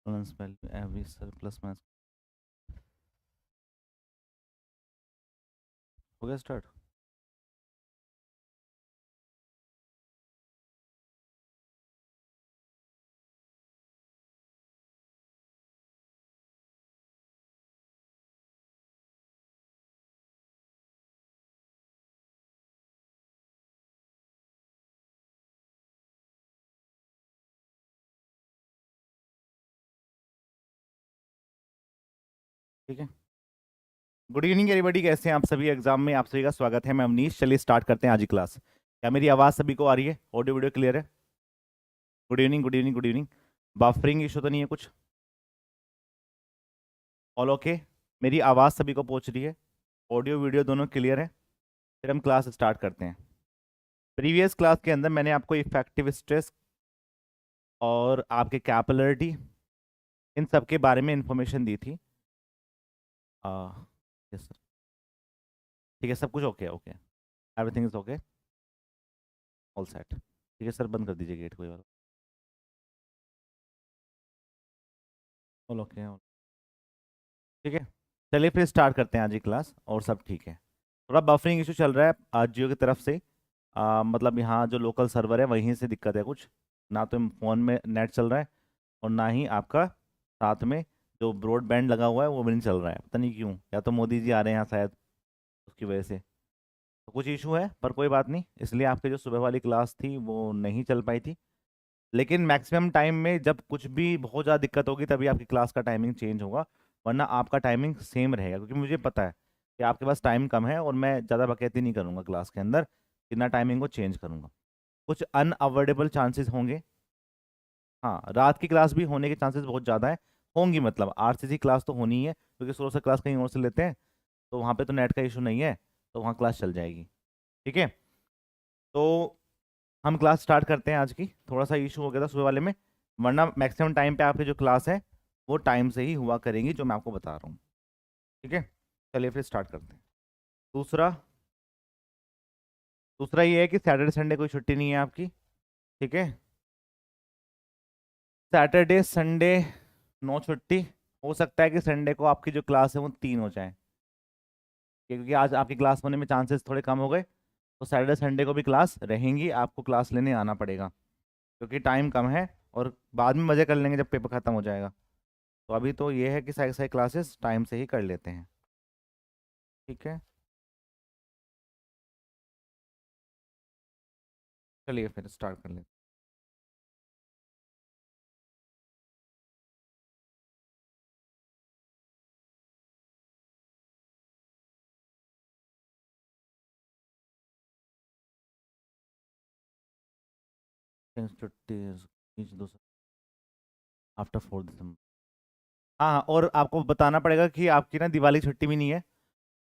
Tolerance value average sir plus minus. हो गया start. ठीक है। गुड इवनिंग एवरीबॉडी, कैसे हैं आप सभी? एग्जाम में आप सभी का स्वागत है। मैं अवनीश, चलिए स्टार्ट करते हैं आज की क्लास। क्या मेरी आवाज़ सभी को आ रही है? ऑडियो वीडियो क्लियर है? Good evening, good evening, good evening. Buffering issue तो नहीं है कुछ? All okay? मेरी आवाज़ सभी को पहुंच रही है? ऑडियो वीडियो दोनों क्लियर है? फिर हम क्लास स्टार्ट करते हैं। प्रीवियस क्लास के अंदर मैंने आपको इफेक्टिव स्ट्रेस और आपके कैपिलरिटी, इन सब के बारे में इंफॉर्मेशन दी थी। Yes sir. ठीक है, सब कुछ okay okay, everything is okay, all set. ठीक है सर, बंद कर दीजिए गेट कोई वाला। All okay. ठीक है, चलिए फिर स्टार्ट करते हैं आज की क्लास। और सब ठीक है? थोड़ा बफरिंग इशू चल रहा है आज जियो की तरफ से। मतलब यहाँ जो लोकल सर्वर है वहीं से दिक्कत है कुछ। ना तो फ़ोन में नेट चल रहा है और ना ही आपका साथ में जो ब्रॉडबैंड लगा हुआ है वो भी नहीं चल रहा है। पता नहीं क्यों, या तो मोदी जी आ रहे हैं यहाँ शायद, उसकी वजह से तो कुछ इशू है। पर कोई बात नहीं, इसलिए आपकी जो सुबह वाली क्लास थी वो नहीं चल पाई थी। लेकिन मैक्सिमम टाइम में जब कुछ भी बहुत ज़्यादा दिक्कत होगी तभी आपकी क्लास का टाइमिंग चेंज होगा, वरना आपका टाइमिंग सेम रहेगा। क्योंकि मुझे पता है कि आपके पास टाइम कम है और मैं ज़्यादा बकैती नहीं करूँगा क्लास के अंदर, इतना टाइमिंग को चेंज करूँगा। कुछ अनअवॉइडेबल चांसेस होंगे। हाँ, रात की क्लास भी होने के चांसेस बहुत ज़्यादा है, होंगी। मतलब आरसीसी क्लास तो होनी ही है, क्योंकि सोलह से क्लास कहीं और से लेते हैं, तो वहाँ पे तो नेट का इशू नहीं है, तो वहाँ क्लास चल जाएगी। ठीक है, तो हम क्लास स्टार्ट करते हैं आज की। थोड़ा सा इशू हो गया था सुबह वाले में, वरना मैक्सिमम टाइम पे आपकी जो क्लास है वो टाइम से ही हुआ करेंगी, जो मैं आपको बता रहा हूँ। ठीक है, चलिए फिर स्टार्ट करते हैं। दूसरा दूसरा ये है कि सैटरडे संडे कोई छुट्टी नहीं है आपकी। ठीक है, सैटरडे संडे नो छुट्टी। हो सकता है कि संडे को आपकी जो क्लास है वो 3 हो जाए, क्योंकि आज आपकी क्लास होने में चांसेस थोड़े कम हो गए। तो सैटरडे संडे को भी क्लास रहेंगी, आपको क्लास लेने आना पड़ेगा, क्योंकि टाइम कम है। और बाद में मज़े कर लेंगे जब पेपर ख़त्म हो जाएगा। तो अभी तो ये है कि सारी सारी क्लासेस टाइम से ही कर लेते हैं। ठीक है, चलिए फिर स्टार्ट कर लेते हैं। छुट्टी आफ्टर 4 दिसंबर। हाँ हाँ, और आपको बताना पड़ेगा कि आपकी ना दिवाली छुट्टी भी नहीं है।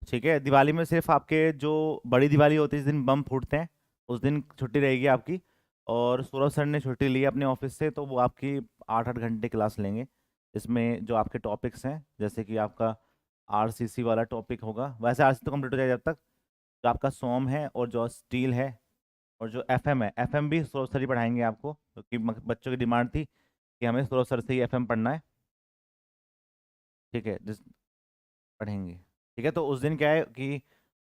ठीक है, दिवाली में सिर्फ आपके जो बड़ी दिवाली होती है जिस दिन बम फूटते हैं, उस दिन छुट्टी रहेगी आपकी। और सौरभ सर ने छुट्टी ली है अपने ऑफिस से, तो वो आपकी 8-8 घंटे क्लास लेंगे। इसमें जो आपके टॉपिक्स हैं, जैसे कि आपका आरसीसी वाला टॉपिक होगा, वैसे आरसीसी तो कंप्लीट हो जाएगा जब तक। जो आपका सोम है और जो स्टील है और जो एफएम है, एफएम भी सौरभ सर ही पढ़ाएंगे आपको, क्योंकि बच्चों की डिमांड थी कि हमें सौरभ सर से ही एफएम पढ़ना है। ठीक है, जिस पढ़ेंगे। ठीक है, तो उस दिन क्या है कि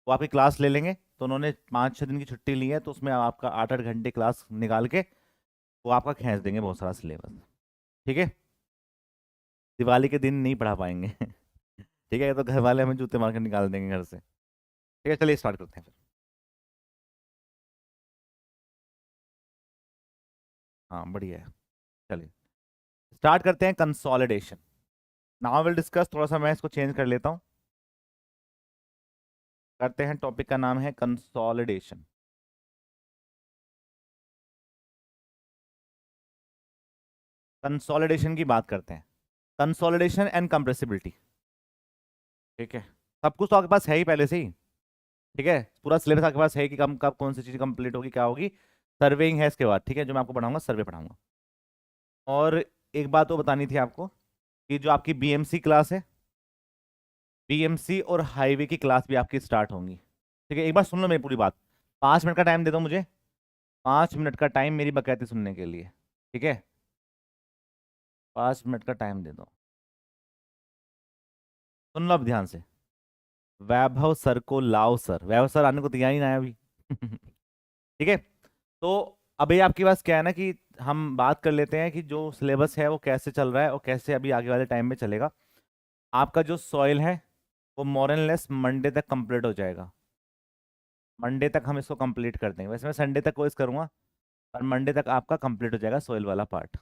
वो आपकी क्लास ले लेंगे। तो उन्होंने 5-6 दिन की छुट्टी ली है, तो उसमें आपका 8-8 घंटे क्लास निकाल के वो आपका खींच देंगे बहुत सारा सिलेबस। ठीक है, दिवाली के दिन नहीं पढ़ा पाएंगे। ठीक है, तो घर वाले हमें जूते मार के निकाल देंगे घर से। ठीक है, चलिए स्टार्ट करते हैं फिर। हाँ बढ़िया है, चलिए स्टार्ट करते हैं। Consolidation now will discuss. थोड़ा सा मैं इसको चेंज कर लेता हूँ। करते हैं, टॉपिक का नाम है कंसोलिडेशन। कंसोलिडेशन की बात करते हैं। Consolidation and compressibility. ठीक है, सब कुछ तो आपके पास है ही पहले से ही। ठीक है, पूरा सिलेबस आपके पास है कि कब कब कौन सी चीज़ कंप्लीट होगी, क्या होगी। सर्वेइंग है इसके बाद। ठीक है, जो मैं आपको पढ़ाऊंगा सर्वे पढ़ाऊंगा। और एक बात तो बतानी थी आपको कि जो आपकी बीएमसी क्लास है, बीएमसी और हाईवे की क्लास भी आपकी स्टार्ट होंगी। ठीक है, एक बार सुन लो मेरी पूरी बात। 5 मिनट का टाइम दे दो मुझे, 5 मिनट का टाइम मेरी बकैती सुनने के लिए। ठीक है, 5 मिनट का टाइम दे दो। सुन लो अब ध्यान से। वैभव सर को लाओ सर, वैभव सर आने को तैयार ही ना है अभी। ठीक है। तो अभी आपके पास क्या है ना कि हम बात कर लेते हैं कि जो सिलेबस है वो कैसे चल रहा है और कैसे अभी आगे वाले टाइम में चलेगा। आपका जो सॉइल है वो मोर एंड लेस मंडे तक कंप्लीट हो जाएगा। मंडे तक हम इसको कंप्लीट कर देंगे, वैसे मैं संडे तक कोर्स करूंगा, पर मंडे तक आपका कंप्लीट हो जाएगा सॉइल वाला part.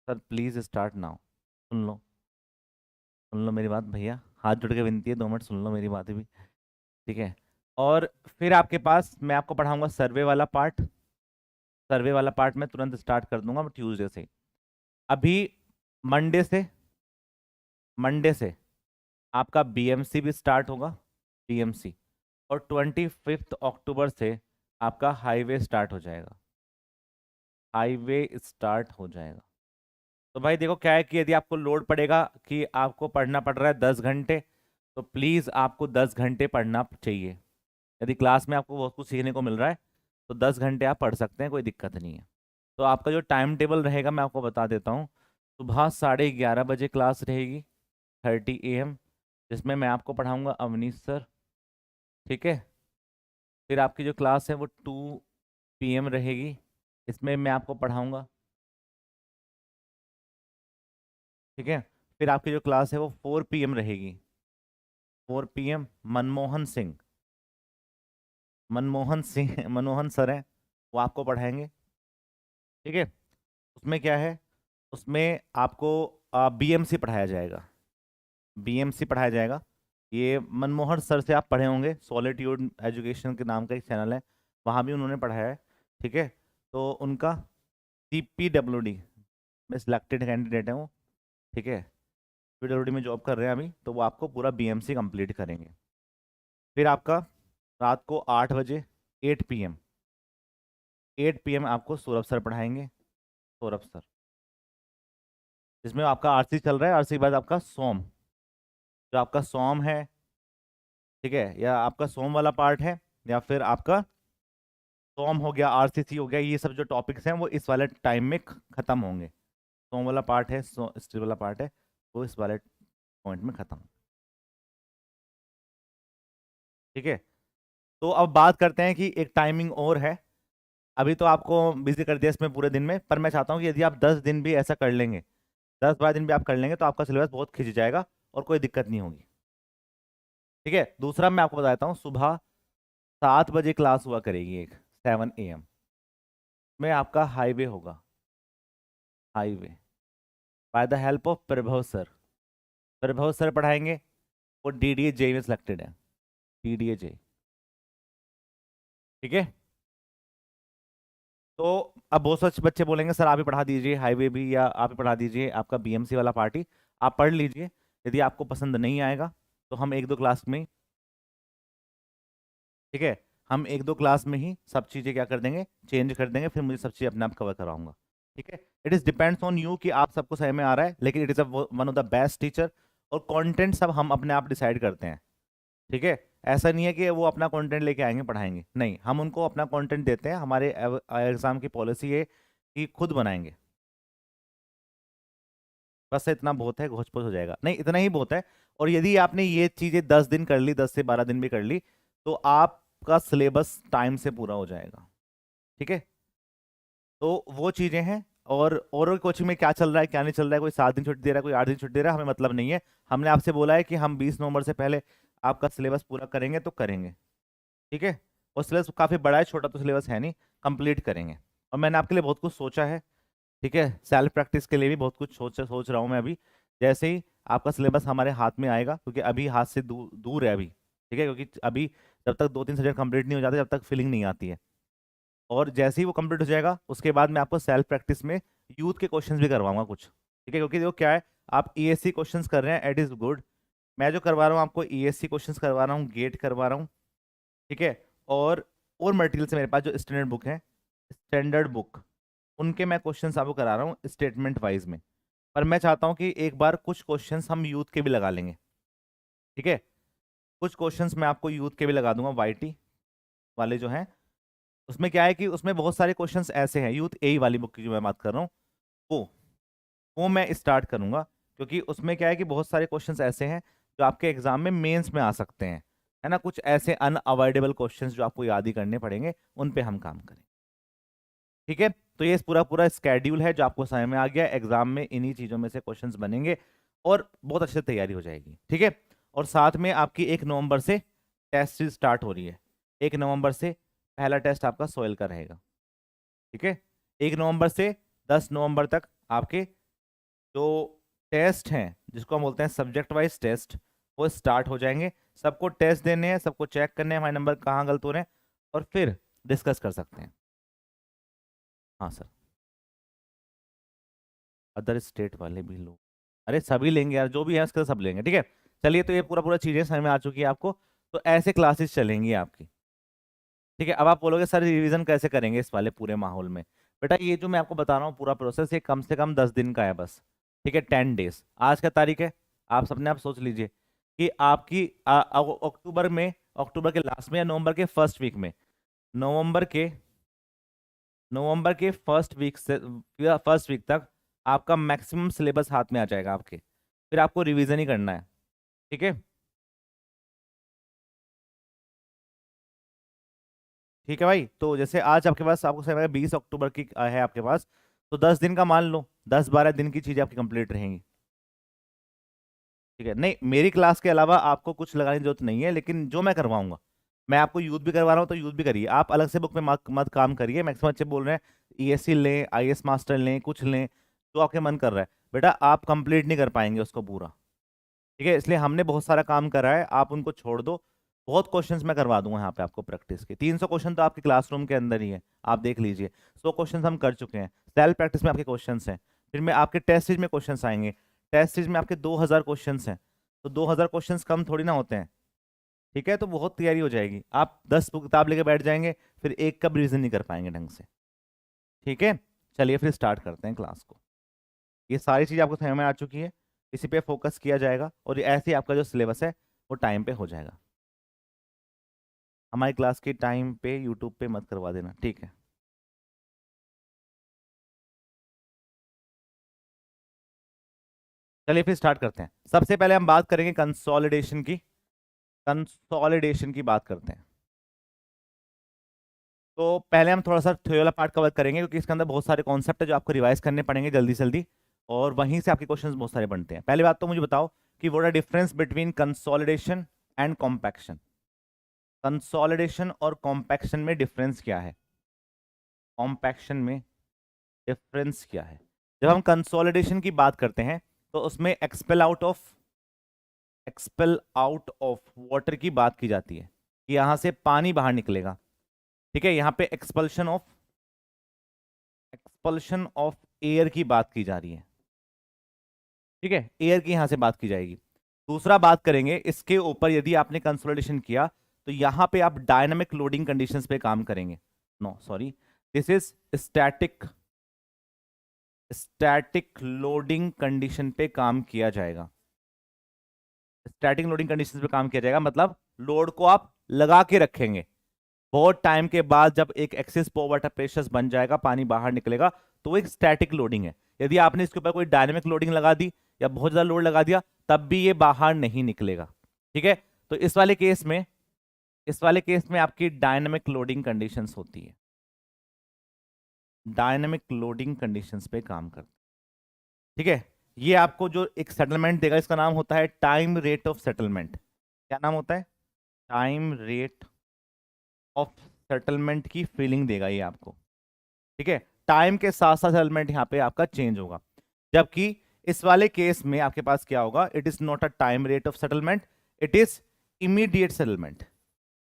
Sir please start now. सुन लो, सुन लो मेरी बात भैया, हाथ जोड़ के विनती है, 2 मिनट सुन लो मेरी बात भी। ठीक है। और फिर आपके पास मैं आपको पढ़ाऊंगा सर्वे वाला पार्ट। सर्वे वाला पार्ट मैं तुरंत स्टार्ट कर दूंगा ट्यूसडे से। अभी मंडे से, मंडे से आपका बीएमसी भी स्टार्ट होगा, बीएमसी। और 25 अक्टूबर से आपका हाईवे स्टार्ट हो जाएगा, हाईवे स्टार्ट हो जाएगा। तो भाई देखो क्या है कि यदि आपको लोड पड़ेगा कि आपको पढ़ना पड़ रहा है 10 घंटे, तो प्लीज़ आपको 10 घंटे पढ़ना चाहिए। यदि क्लास में आपको बहुत कुछ सीखने को मिल रहा है तो 10 घंटे आप पढ़ सकते हैं, कोई दिक्कत नहीं है। तो आपका जो टाइम टेबल रहेगा मैं आपको बता देता हूँ। सुबह 11:30 बजे क्लास रहेगी, 30 AM, जिसमें मैं आपको पढ़ाऊँगा अवनीश सर। ठीक है। फिर आपकी जो क्लास है वो 2 PM रहेगी, इसमें मैं आपको पढ़ाऊँगा। ठीक है। फिर आपकी जो क्लास है वो 4 PM रहेगी, 4 PM। मनमोहन सिंह, मनमोहन सिंह मनमोहन सर हैं, वो आपको पढ़ाएंगे। ठीक है। उसमें क्या है, उसमें आपको बीएमसी पढ़ाया जाएगा, बीएमसी पढ़ाया जाएगा। ये मनमोहन सर से आप पढ़े होंगे, सॉलिट्यूड एजुकेशन के नाम का एक चैनल है, वहाँ भी उन्होंने पढ़ाया है। ठीक है। तो उनका CPWD में सिलेक्टेड कैंडिडेट है वो। ठीक है। CPWD में जॉब कर रहे हैं अभी, तो वो आपको पूरा बीएमसी कंप्लीट करेंगे। फिर आपका रात को 8 बजे, 8 PM, 8 PM आपको सौरभ सर पढ़ाएंगे, सौरभ सर। जिसमें आपका आरसी चल रहा है, आरसी के बाद आपका सोम, जो आपका सोम है। ठीक है, या आपका सोम वाला पार्ट है, या फिर आपका सोम हो गया, आरसीसी हो गया, ये सब जो टॉपिक्स हैं वो इस वाले टाइम में खत्म होंगे। सोम वाला पार्ट है, स्टिल वाला पार्ट है, वो इस वाले पॉइंट में खत्म। ठीक है। तो अब बात करते हैं कि एक टाइमिंग और है। अभी तो आपको बिजी कर दिया इसमें पूरे दिन में, पर मैं चाहता हूँ कि यदि आप 10 दिन भी ऐसा कर लेंगे, 10-12 दिन भी आप कर लेंगे, तो आपका सिलेबस बहुत खिंच जाएगा और कोई दिक्कत नहीं होगी। ठीक है। दूसरा मैं आपको बताता हूँ, सुबह 7 बजे क्लास हुआ करेगी एक, 7 AM में आपका हाईवे होगा, highway, by the help of Prabhav sir. Prabhav sir पढ़ाएंगे, वो DDA-J में सिलेक्टेड है, DDA-J। ठीक है। तो अब बहुत सच बच्चे बोलेंगे सर आप ही पढ़ा दीजिए हाईवे भी, या आप ही पढ़ा दीजिए आपका बीएमसी वाला पार्टी। आप पढ़ लीजिए, यदि आपको पसंद नहीं आएगा तो हम 1-2 क्लास में, ठीक है, हम 1-2 क्लास में ही सब चीज़ें क्या कर देंगे, चेंज कर देंगे, फिर मुझे सब चीज़ अपने आप कवर कराऊंगा। ठीक है। It is depends on you कि आप सबको सही में आ रहा है, लेकिन it is one of the best teacher. और कंटेंट सब हम अपने आप डिसाइड करते हैं। ठीक है। ऐसा नहीं है कि वो अपना कंटेंट लेके आएंगे पढ़ाएंगे, नहीं, हम उनको अपना कंटेंट देते हैं। हमारे एग्जाम की पॉलिसी है कि खुद बनाएंगे। बस इतना बहुत है, घोच पोच हो जाएगा, नहीं इतना ही बहुत है। और यदि आपने ये चीज़ें 10 दिन कर ली, 10 से 12 दिन भी कर ली, तो आपका सिलेबस टाइम से पूरा हो जाएगा। ठीक है। तो वो चीज़ें हैं। और कोचिंग में क्या चल रहा है क्या नहीं चल रहा है, कोई 7 दिन छुट्टी दे रहा है, कोई 8 दिन छुट्टी दे रहा है, हमें मतलब नहीं है। हमने आपसे बोला है कि हम 20 नवंबर से पहले आपका सिलेबस पूरा करेंगे तो करेंगे। ठीक है। और सिलेबस काफ़ी बड़ा है, छोटा तो सिलेबस है नहीं, कंप्लीट करेंगे। और मैंने आपके लिए बहुत कुछ सोचा है। ठीक है। सेल्फ प्रैक्टिस के लिए भी बहुत कुछ सोच रहा हूँ मैं अभी। जैसे ही आपका सिलेबस हमारे हाथ में आएगा, क्योंकि अभी हाथ से दूर है अभी। ठीक है। क्योंकि अभी जब तक 2-3 सब्जेक्ट कंप्लीट नहीं हो जाते, जब तक फीलिंग नहीं आती है। और जैसे ही वो कंप्लीट हो जाएगा, उसके बाद मैं आपको सेल्फ प्रैक्टिस में यूथ के क्वेश्चंस भी करवाऊंगा कुछ। ठीक है। क्योंकि देखो क्या है, आप ESC क्वेश्चंस कर रहे हैं, इट इज़ गुड। मैं जो करवा रहा हूँ आपको, ESC क्वेश्चंस करवा रहा हूँ, गेट करवा रहा हूँ। ठीक है। और मटेरियल से मेरे पास जो स्टैंडर्ड बुक है, स्टैंडर्ड बुक, उनके मैं क्वेश्चंस आपको करा रहा हूँ स्टेटमेंट वाइज में। पर मैं चाहता हूँ कि एक बार कुछ क्वेश्चंस हम यूथ के भी लगा लेंगे। ठीक है। कुछ क्वेश्चंस मैं आपको यूथ के भी लगा दूंगा, YT वाले जो हैं। उसमें क्या है कि उसमें बहुत सारे क्वेश्चंस ऐसे हैं, यूथ A वाली बुक की जो मैं बात कर रहा हूँ, वो वो मैं स्टार्ट करूंगा, क्योंकि उसमें क्या है कि बहुत सारे क्वेश्चंस ऐसे हैं जो आपके एग्जाम में मेंस में आ सकते हैं, है ना। कुछ ऐसे अनअवॉइडेबल क्वेश्चंस जो आपको याद ही करने पड़ेंगे, उन पे हम काम करेंगे। ठीक है, तो ये पूरा पूरा स्केड्यूल है जो आपको समझ में आ गया। एग्जाम में इन्हीं चीजों में से क्वेश्चंस बनेंगे और बहुत अच्छे से तैयारी हो जाएगी। ठीक है, और साथ में आपकी 1 नवंबर से टेस्ट सीरीज स्टार्ट हो रही है। 1 नवंबर से पहला टेस्ट आपका सोयल का रहेगा। ठीक है, 1 नवंबर से 10 नवंबर तक आपके जो टेस्ट हैं, जिसको हम बोलते हैं सब्जेक्ट वाइज टेस्ट, वो स्टार्ट हो जाएंगे। सबको टेस्ट देने हैं, सबको चेक करने हैं हमारे नंबर कहाँ गलत हो रहे हैं, और फिर डिस्कस कर सकते हैं। हाँ सर, अदर स्टेट वाले भी लोग, अरे सभी लेंगे यार, जो भी है उसके सब लेंगे। ठीक है, चलिए, तो ये पूरा पूरा चीजें समझ में आ चुकी है आपको। तो ऐसे क्लासेस चलेंगी आपकी। ठीक है, अब आप बोलोगे सर रिवीजन कैसे करेंगे इस वाले पूरे माहौल में। बेटा ये जो मैं आपको बता रहा हूँ पूरा प्रोसेस, ये कम से कम 10 दिन का है बस। ठीक है, 10 डेज। आज क्या तारीख है, आप सबने आप सोच लीजिए कि आपकी अक्टूबर में, अक्टूबर के लास्ट में या नवंबर के फर्स्ट वीक में, नवंबर के नवंबर के फर्स्ट वीक तक आपका मैक्सिमम सिलेबस हाथ में आ जाएगा आपके। फिर आपको रिवीजन ही करना है। ठीक है, ठीक है भाई। तो जैसे आज आपके पास, आपको समझ 20 अक्टूबर की है आपके पास, तो 10 दिन का मान लो, 10-12 दिन की चीजें आपकी कंप्लीट रहेंगी। ठीक है, नहीं मेरी क्लास के अलावा आपको कुछ लगाने की जरूरत नहीं है, लेकिन जो मैं करवाऊंगा, मैं आपको यूथ भी करवा रहा हूँ तो यूथ भी करिए, आप अलग से बुक में मत मत काम करिए। मैक्सिमम बच्चे बोल रहे हैं ईएससी लें, आईएएस मास्टर लें, कुछ लें, जो आपके मन कर रहा है। बेटा आप कंप्लीट नहीं कर पाएंगे उसको पूरा। ठीक है, इसलिए हमने बहुत सारा काम करा है, आप उनको छोड़ दो। बहुत क्वेश्चंस मैं करवा दूंगा यहाँ पे आपको प्रैक्टिस के। 300 क्वेश्चन तो आपके क्लासरूम के अंदर ही है, आप देख लीजिए। 100 क्वेश्चन हम कर चुके हैं। सेल्फ प्रैक्टिस में आपके क्वेश्चंस हैं, फिर में आपके टेस्ट सीरीज में क्वेश्चंस आएंगे। टेस्ट सीरीज में आपके 2000 क्वेश्चंस हैं, तो 2000 क्वेश्चंस कम थोड़ी ना होते हैं। ठीक है, तो बहुत तैयारी हो जाएगी। आप 10 किताब लेके बैठ जाएंगे, फिर एक का भी रिविजन नहीं कर पाएंगे ढंग से। ठीक है, चलिए फिर स्टार्ट करते हैं क्लास को। ये सारी चीज़ आपको समझ में आ चुकी है, इसी पे फोकस किया जाएगा और ऐसे ही आपका जो सिलेबस है वो टाइम पे हो जाएगा। हमारी क्लास के टाइम पे यूट्यूब पे मत करवा देना, ठीक है। चलिए फिर स्टार्ट करते हैं। सबसे पहले हम बात करेंगे कंसोलिडेशन की। कंसोलिडेशन की बात करते हैं। तो पहले हम थोड़ा सा थ्योरी वाला पार्ट कवर करेंगे, क्योंकि इसके अंदर बहुत सारे कॉन्सेप्ट है जो आपको रिवाइज करने पड़ेंगे जल्दी जल्दी, और वहीं से आपके क्वेश्चंस बहुत सारे बनते हैं। पहली बात तो मुझे बताओ कि what are difference between consolidation and compaction. Consolidation और कॉम्पैक्शन में डिफरेंस क्या है, कॉम्पैक्शन में डिफरेंस क्या है। जब हम कंसोलिडेशन की बात करते हैं तो उसमें एक्सपेल आउट ऑफ वाटर की बात की जाती है, कि यहां से पानी बाहर निकलेगा। ठीक है, यहां पे एक्सपल्शन ऑफ एयर की बात की जा रही है। ठीक है, एयर की यहां से बात की जाएगी। दूसरा बात करेंगे इसके ऊपर, यदि आपने कंसोलिडेशन किया तो यहां पे आप डायनामिक लोडिंग कंडीशंस पे काम करेंगे। No sorry, this is static static loading condition पे काम किया जाएगा। स्टैटिक लोडिंग कंडीशन पे काम किया जाएगा मतलब लोड को आप लगा के रखेंगे। बहुत टाइम के बाद जब एक एक्सिस वाटर प्रेशर बन जाएगा, पानी बाहर निकलेगा, तो वो एक स्टैटिक लोडिंग है। यदि आपने इसके ऊपर कोई डायनेमिक लोडिंग लगा दी या बहुत ज्यादा लोड लगा दिया, तब भी ये बाहर नहीं निकलेगा। ठीक है, तो इस वाले केस में आपकी डायनेमिक लोडिंग कंडीशंस होती है। डायनेमिक लोडिंग कंडीशंस पे काम करते हैं। ठीक है, ये आपको जो एक सेटलमेंट देगा, इसका नाम होता है टाइम रेट ऑफ सेटलमेंट। क्या नाम होता है, टाइम रेट ऑफ सेटलमेंट की फीलिंग देगा ये आपको। ठीक है, टाइम के साथ साथ सेटलमेंट यहाँ पे आपका चेंज होगा। जबकि इस वाले केस में आपके पास क्या होगा, it is not a time rate of settlement, it is immediate settlement.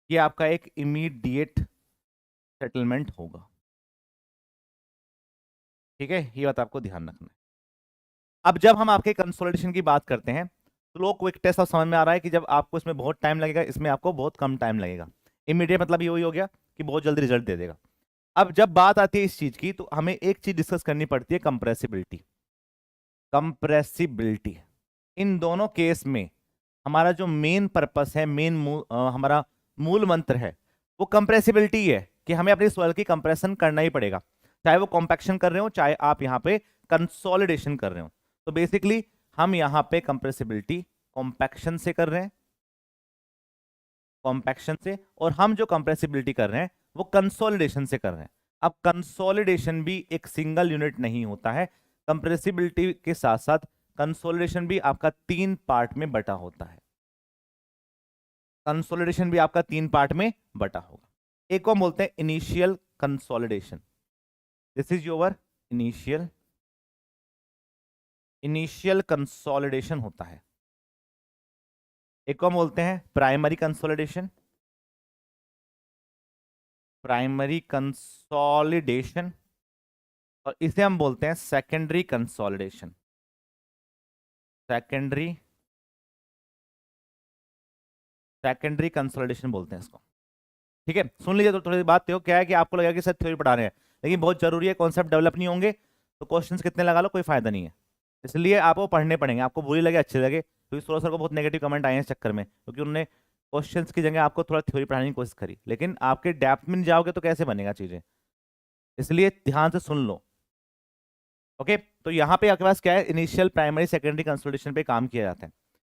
ये आपका एक इमीडिएट सेटलमेंट होगा। ठीक है, ये बात आपको ध्यान रखना है। अब जब हम आपके कंसोलिडेशन की बात करते हैं, तो लोग क्विक टेस्ट अब समझ में आ रहा है कि जब आपको इसमें बहुत टाइम लगेगा, इसमें आपको बहुत कम टाइम लगेगा। इमीडिएट मतलब ये वही हो गया कि बहुत जल्दी रिजल्ट दे देगा। अब जब बात आती है इस चीज की, तो हमें एक चीज डिस्कस करनी पड़ती है, कंप्रेसिबिलिटी। कंप्रेसिबिलिटी, इन दोनों केस में हमारा जो मेन पर्पस है, हमारा मूल मंत्र है, वो कंप्रेसिबिलिटी है, कि हमें अपनी सॉइल की कंप्रेशन करना ही पड़ेगा। चाहे वो कॉम्पैक्शन कर रहे हो चाहे आप यहाँ पे कंसोलिडेशन कर रहे हो। तो बेसिकली हम यहाँ पे कंप्रेसिबिलिटी कॉम्पैक्शन से कर रहे हैं, कॉम्पैक्शन से, और हम जो कंप्रेसिबिलिटी कर रहे हैं वो कंसोलिडेशन से कर रहे हैं। अब कंसोलिडेशन भी एक सिंगल यूनिट नहीं होता है, कंप्रेसिबिलिटी के साथ साथ कंसोलिडेशन भी आपका 3 पार्ट में बटा होता है। कंसोलिडेशन भी आपका 3 पार्ट में बटा होगा। एक को हम बोलते हैं initial consolidation, this is your initial consolidation होता है। एक को हम बोलते हैं प्राइमरी कंसोलिडेशन, प्राइमरी कंसोलिडेशन, और इसे हम बोलते हैं सेकेंडरी कंसोलिडेशन, सेकेंडरी कंसोलिडेशन बोलते हैं इसको। ठीक है, सुन लीजिए। तो थोड़ी बात तो क्या है कि आपको लगेगा कि सर थ्योरी पढ़ा रहे हैं, लेकिन बहुत जरूरी है, कॉन्सेप्ट डेवलप नहीं होंगे तो क्वेश्चंस कितने लगा लो कोई फायदा नहीं है। इसलिए आपको पढ़ने पड़ेंगे, आपको बुरी लगे अच्छे लगे, क्योंकि सूरज सर को बहुत नेगेटिव कमेंट आए हैं इस चक्कर में, क्योंकि उन्होंने क्वेश्चंस की जगह आपको थोड़ा थ्योरी पढ़ाने की कोशिश करी, लेकिन आपके डेप्थ में नहीं जाओगे तो कैसे बनेगा चीजें, इसलिए ध्यान से सुन लो। ओके, तो यहाँ पे आपके पास क्या है, इनिशियल प्राइमरी सेकेंडरी कंसोलिडेशन पे काम किया जाता है।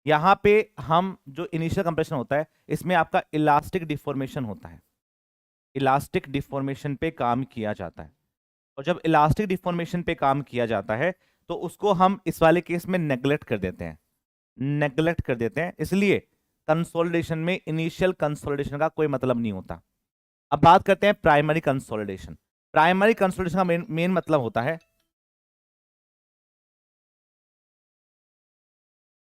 यहाँ पे हम जो इनिशियल कंप्रेशन होता है इसमें आपका इलास्टिक डिफॉर्मेशन होता है, इलास्टिक डिफॉर्मेशन पे काम किया जाता है। और जब इलास्टिक डिफॉर्मेशन पे काम किया जाता है तो उसको हम इस वाले केस में नेग्लेक्ट कर देते हैं, नेग्लेक्ट कर देते हैं, इसलिए कंसोलिडेशन में इनिशियल कंसोलिडेशन का कोई मतलब नहीं होता। अब बात करते हैं प्राइमरी कंसोलिडेशन। प्राइमरी कंसोलिडेशन का मेन मतलब होता है,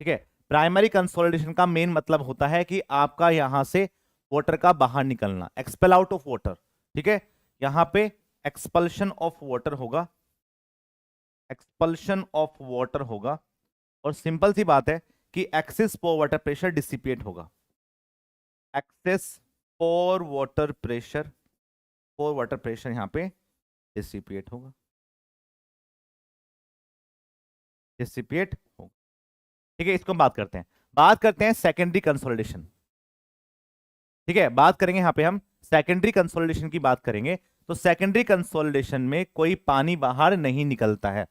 ठीक है, प्राइमरी कंसोलिडेशन का मेन मतलब होता है कि आपका यहां से वाटर का बाहर निकलना, एक्सपेल आउट ऑफ वाटर। ठीक है, यहां पे एक्सपल्शन ऑफ वाटर होगा, एक्सपल्शन ऑफ वाटर होगा, और सिंपल सी बात है कि excess for water pressure dissipate होगा, excess for water pressure, for water pressure यहां पे डिसिपेट होगा, डिसिपेट होगा। ठीक है, इसको हम बात करते हैं सेकेंडरी कंसोलिडेशन। ठीक है, बात करेंगे यहां पे हम सेकेंडरी कंसोलिडेशन की बात करेंगे। तो सेकेंडरी कंसोलिडेशन में कोई पानी बाहर नहीं निकलता है,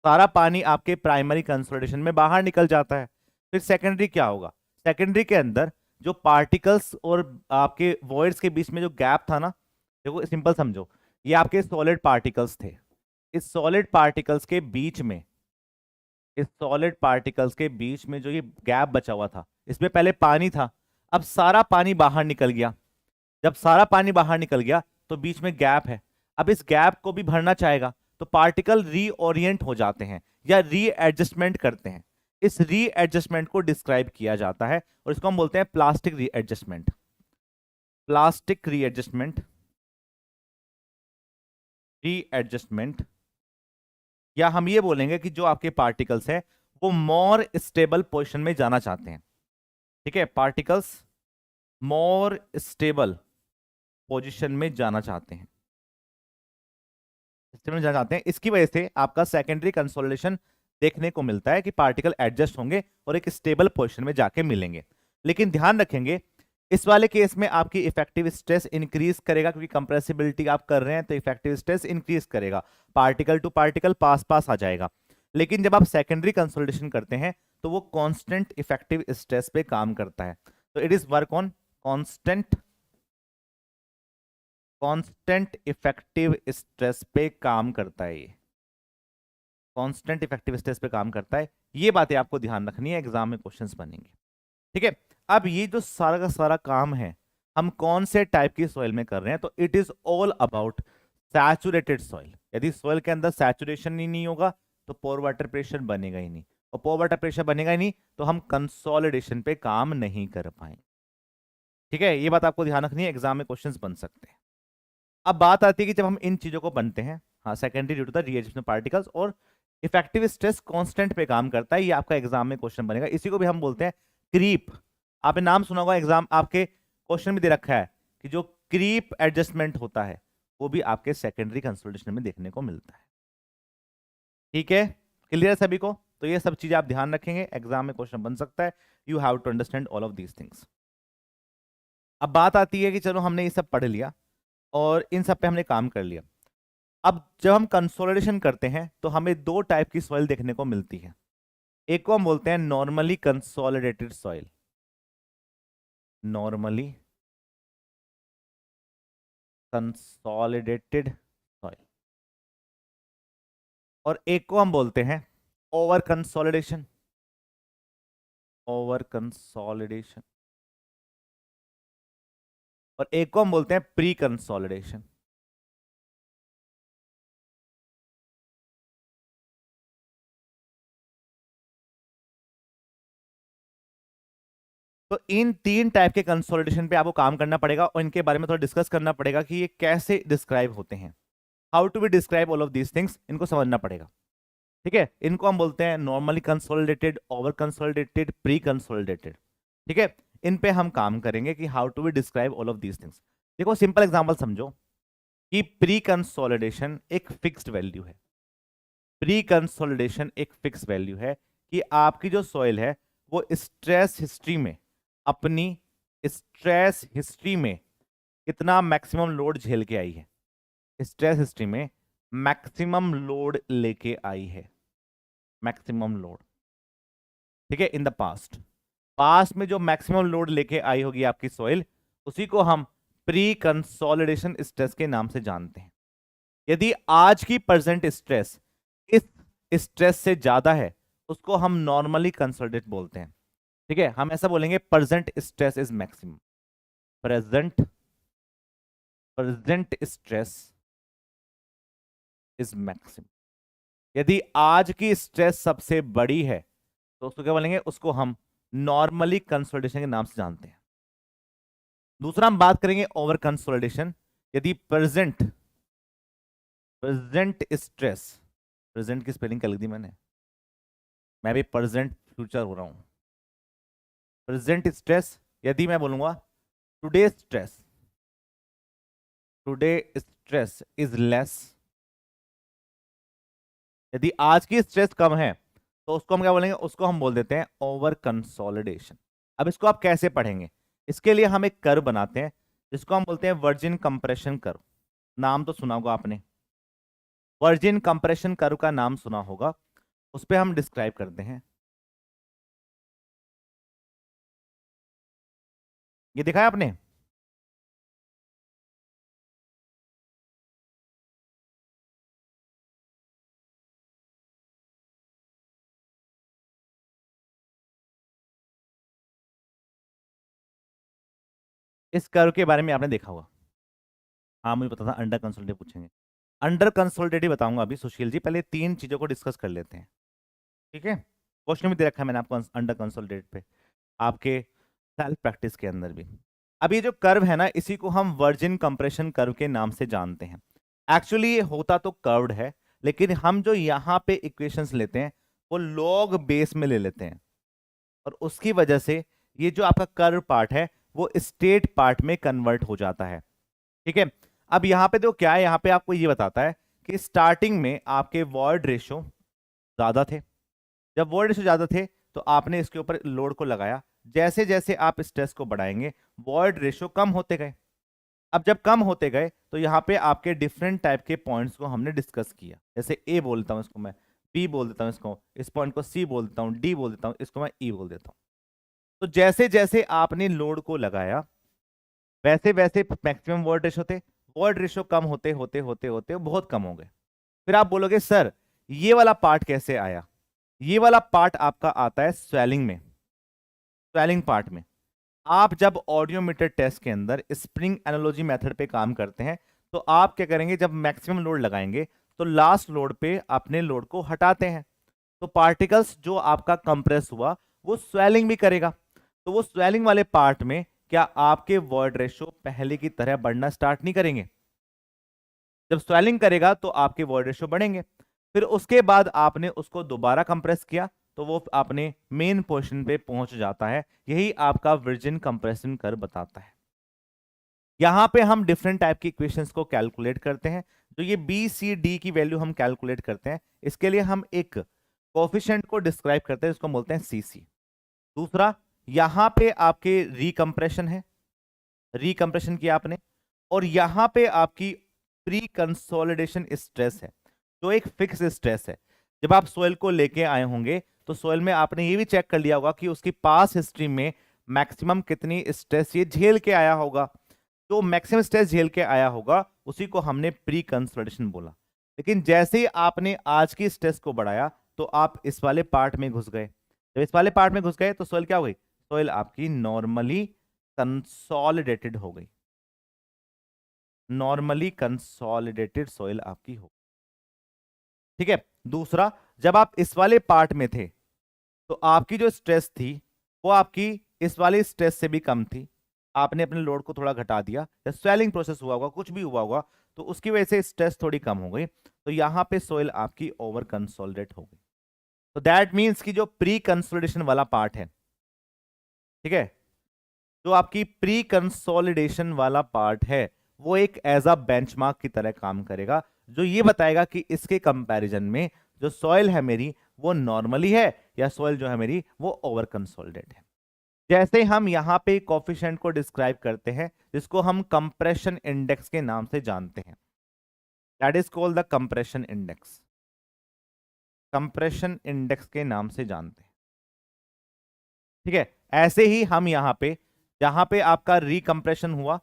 सारा पानी आपके प्राइमरी कंसोलिडेशन में बाहर निकल जाता है। फिर सेकेंडरी क्या होगा, सेकेंडरी के अंदर जो पार्टिकल्स और आपके वॉइड्स के बीच में जो गैप था ना, देखो सिंपल समझो, ये आपके सॉलिड पार्टिकल्स थे, इस सॉलिड पार्टिकल्स के बीच में, इस सॉलिड पार्टिकल्स के बीच में जो ये गैप बचा हुआ था, इसमें पहले पानी था, अब सारा पानी बाहर निकल गया। जब सारा पानी बाहर निकल गया तो बीच में गैप है, अब इस गैप को भी भरना चाहेगा, तो पार्टिकल रीओरिएंट हो जाते हैं या रीएडजस्टमेंट करते हैं। इस रीएडजस्टमेंट को डिस्क्राइब किया जाता है और इसको हम बोलते हैं plastic readjustment, plastic readjustment, readjustment. या हम ये बोलेंगे कि जो आपके पार्टिकल्स हैं वो मोर स्टेबल पोजीशन में जाना चाहते हैं। ठीक है, पार्टिकल्स मोर स्टेबल पोजीशन में जाना चाहते हैं, में जाना चाहते हैं, इसकी वजह से आपका सेकेंडरी कंसोलिडेशन देखने को मिलता है कि पार्टिकल एडजस्ट होंगे और एक स्टेबल पोजीशन में जाके मिलेंगे। लेकिन ध्यान रखेंगे इस वाले केस में आपकी इफेक्टिव स्ट्रेस इंक्रीज करेगा, क्योंकि कंप्रेसिबिलिटी आप कर रहे हैं तो इफेक्टिव स्ट्रेस इंक्रीज करेगा, पार्टिकल टू पार्टिकल पास पास आ जाएगा। लेकिन जब आप सेकेंडरी कंसोलिडेशन करते हैं तो वो कांस्टेंट इफेक्टिव स्ट्रेस पे काम करता है, तो it is work on constant effective stress पे काम करता है, ये कांस्टेंट इफेक्टिव स्ट्रेस पे काम करता है। ये बातें आपको ध्यान रखनी है, एग्जाम में क्वेश्चंस बनेंगे। ठीक है, अब ये जो सारा का सारा काम है हम कौन से टाइप की सॉइल में कर रहे हैं, तो it is all about saturated soil. यदि सॉइल के अंदर सैचुरेशन ही नहीं होगा तो पोर वाटर प्रेशर बनेगा ही नहीं, और पोर वाटर प्रेशर बनेगा ही नहीं तो हम कंसोलिडेशन पे काम नहीं कर पाएंगे। ठीक है, ये बात आपको ध्यान रखनी है, एग्जाम में क्वेश्चंस बन सकते हैं। अब बात आती है कि जब हम इन चीजों को बनते हैं, हाँ, secondary due to the readjustment particles और इफेक्टिव स्ट्रेस कांस्टेंट पे काम करता है, ये आपका एग्जाम में क्वेश्चन बनेगा। इसी को भी हम बोलते हैं क्रीप। आपने नाम सुना होगा, एग्जाम आपके क्वेश्चन में दे रखा है कि जो क्रीप एडजस्टमेंट होता है वो भी आपके सेकेंडरी कंसोलिडेशन में देखने को मिलता है। ठीक है, क्लियर है सभी को? तो ये सब चीजें आप ध्यान रखेंगे, एग्जाम में क्वेश्चन बन सकता है। You have to understand all of these things. अब बात आती है कि चलो हमने ये सब पढ़ लिया और इन सब पे हमने काम कर लिया, अब जब हम कंसोलिडेशन करते हैं तो हमें दो टाइप की सॉइल देखने को मिलती है। एक को हम बोलते हैं normally consolidated soil, normally consolidated soil, और एक को हम बोलते हैं ओवर कंसोलिडेशन, ओवर कंसोलिडेशन, और एक को हम बोलते हैं प्री कंसोलिडेशन। तो इन तीन टाइप के कंसोलिडेशन पे आपको काम करना पड़ेगा और इनके बारे में थोड़ा डिस्कस करना पड़ेगा कि ये कैसे डिस्क्राइब होते हैं, how to be describe all of these things, इनको समझना पड़ेगा। ठीक है, इनको हम बोलते हैं normally consolidated, over consolidated, pre consolidated. ठीक है, इन पे हम काम करेंगे कि how to be describe all of these things. देखो सिंपल एग्जांपल समझो कि प्री कंसोलिडेशन एक फिक्स्ड वैल्यू है, प्री कंसोलिडेशन एक फिक्स वैल्यू है कि आपकी जो सॉइल है वो स्ट्रेस हिस्ट्री में, अपनी स्ट्रेस हिस्ट्री में कितना मैक्सिमम लोड झेल के आई है, स्ट्रेस हिस्ट्री में मैक्सिमम लोड लेके आई है, मैक्सिमम लोड। ठीक है, इन द पास्ट, पास्ट में जो मैक्सिमम लोड लेके आई होगी आपकी सॉइल, उसी को हम प्री कंसोलिडेशन स्ट्रेस के नाम से जानते हैं। यदि आज की प्रेजेंट स्ट्रेस इस स्ट्रेस से ज्यादा है, उसको हम नॉर्मली कंसोलिडेट बोलते हैं। ठीक है, हम ऐसा बोलेंगे present stress is maximum, present present stress is maximum. यदि आज की स्ट्रेस सबसे बड़ी है तो उसको क्या बोलेंगे, उसको हम नॉर्मली कंसोलिडेशन के नाम से जानते हैं। दूसरा हम बात करेंगे ओवर कंसोलिडेशन। यदि प्रेजेंट प्रेजेंट स्ट्रेस, प्रेजेंट की स्पेलिंग कर दी मैंने, मैं भी प्रेजेंट फ्यूचर हो रहा हूं। प्रेजेंट स्ट्रेस, यदि मैं बोलूंगा today stress, today stress is less, यदि आज की स्ट्रेस कम है तो उसको हम क्या बोलेंगे, उसको हम बोल देते हैं ओवर कंसोलिडेशन। अब इसको आप कैसे पढ़ेंगे, इसके लिए हम एक कर्व बनाते हैं जिसको हम बोलते हैं वर्जिन कंप्रेशन कर्व। नाम तो सुना होगा आपने, वर्जिन कंप्रेशन कर्व का नाम सुना होगा, उस पर हम डिस्क्राइब करते हैं। ये दिखाया आपने, इस कर्व के बारे में आपने देखा होगा। हाँ मुझे पता था अंडर कंसोलिडेटेड पूछेंगे, अंडर कंसोलिडेटेड बताऊंगा अभी सुशील जी, पहले तीन चीजों को डिस्कस कर लेते हैं। ठीक है, क्वेश्चन भी दे रखा है मैंने आपको अंडर कंसोलिडेटेड पे, आपके सेल्फ प्रैक्टिस के अंदर भी। अब ये जो कर्व है ना, इसी को हम वर्जिन कंप्रेशन कर्व के नाम से जानते हैं। एक्चुअली ये होता तो कर्व्ड है, लेकिन हम जो यहाँ पे इक्वेशंस लेते हैं वो लॉग बेस में ले लेते हैं, और उसकी वजह से ये जो आपका कर्व पार्ट है वो स्टेट पार्ट में कन्वर्ट हो जाता है। ठीक है, अब यहाँ पे तो क्या है, यहाँ पे आपको ये बताता है कि स्टार्टिंग में आपके वॉइड रेशो ज्यादा थे, जब वॉइड रेशो ज्यादा थे तो आपने इसके ऊपर लोड को लगाया, जैसे जैसे आप स्ट्रेस को बढ़ाएंगे वॉइड रेशो कम होते गए। अब जब कम होते गए तो यहाँ पे आपके डिफरेंट टाइप के पॉइंट्स को हमने डिस्कस किया, जैसे ए बोलता हूँ इसको मैं, बी बोल देता हूँ इसको, इस पॉइंट को सी बोल देता हूँ, डी बोल देता हूँ, इसको मैं ई बोल देता हूँ। तो जैसे जैसे आपने लोड को लगाया वैसे वैसे मैक्सिमम वॉइड रेशो थे, वॉइड रेशो कम होते होते होते होते बहुत कम हो गए। फिर आप बोलोगे सर ये वाला पार्ट कैसे आया, ये वाला पार्ट आपका आता है स्वेलिंग में, स्वेलिंग पार्ट में। आप जब ऑडियोमीटर टेस्ट के अंदर स्प्रिंग एनालॉजी मेथड पे काम करते हैं तो आप क्या करेंगे, जब मैक्सिमम लोड लगाएंगे तो लास्ट लोड पे अपने लोड को हटाते हैं, तो पार्टिकल्स जो आपका कंप्रेस हुआ वो स्वेलिंग भी करेगा। तो वो स्वेलिंग वाले पार्ट में क्या आपके वॉइड रेशो पहले की तरह बढ़ना स्टार्ट नहीं करेंगे, जब स्वेलिंग करेगा तो आपके वॉइड रेशो बढ़ेंगे। फिर उसके बाद आपने उसको दोबारा कंप्रेस किया तो वो अपने मेन पोजीशन पे पहुंच जाता है। यही आपका वर्जिन कंप्रेशन कर्व बताता है। यहां पे हम डिफरेंट टाइप की इक्वेशंस को कैलकुलेट करते हैं, जो ये बी सी डी की वैल्यू हम कैलकुलेट करते हैं, इसके लिए हम एक कोफिशिएंट को डिस्क्राइब करते हैं जिसको बोलते हैं सी सी। दूसरा, यहां पे आपके रिकंप्रेशन है, रिकंप्रेशन किया आपने, और यहां पे आपकी प्री कंसोलिडेशन स्ट्रेस है, जो एक फिक्स स्ट्रेस है। जब आप सोयल को लेके आए होंगे तो सोयल में आपने ये भी चेक कर लिया होगा कि उसकी पास हिस्ट्री में मैक्सिमम कितनी स्ट्रेस ये झेल के आया होगा। तो मैक्सिमम स्ट्रेस झेल के आया होगा उसी को हमने प्री कंसोलिडेशन बोला। लेकिन जैसे ही आपने आज की स्ट्रेस को बढ़ाया तो आप इस वाले पार्ट में घुस गए। जब इस वाले पार्ट में घुस गए तो सोयल क्या हो गई? सोयल आपकी नॉर्मली कंसोलिडेटेड हो गई, नॉर्मली कंसोलिडेटेड सोयल आपकी हो। ठीक है। दूसरा, जब आप इस वाले पार्ट में थे तो आपकी जो स्ट्रेस थी वो आपकी इस वाली स्ट्रेस से भी कम थी। आपने अपने लोड को थोड़ा घटा दिया या स्वेलिंग प्रोसेस हुआ होगा, कुछ भी हुआ होगा, तो उसकी वजह से स्ट्रेस थोड़ी कम हो गई, तो यहां पे सोयल आपकी ओवर कंसोलिडेट हो गई। तो दैट मीन्स कि जो प्री कंसोलिडेशन वाला पार्ट है, ठीक है, जो आपकी प्री कंसोलिडेशन वाला पार्ट है वो एक एज अ बेंचमार्क की तरह काम करेगा, जो ये बताएगा कि इसके कंपैरिजन में जो सॉइल है मेरी वो नॉर्मली है या सॉइल जो है मेरी वो ओवर कंसोलिडेट है। जैसे हम यहां पे कोफिशिएंट को डिस्क्राइब करते हैं जिसको हम कंप्रेशन इंडेक्स के नाम से जानते हैं, that is called the compression index. Compression index के नाम से जानते हैं। ठीक है। ऐसे ही हम यहां पे जहां पे आपका रिकंप्रेशन हुआ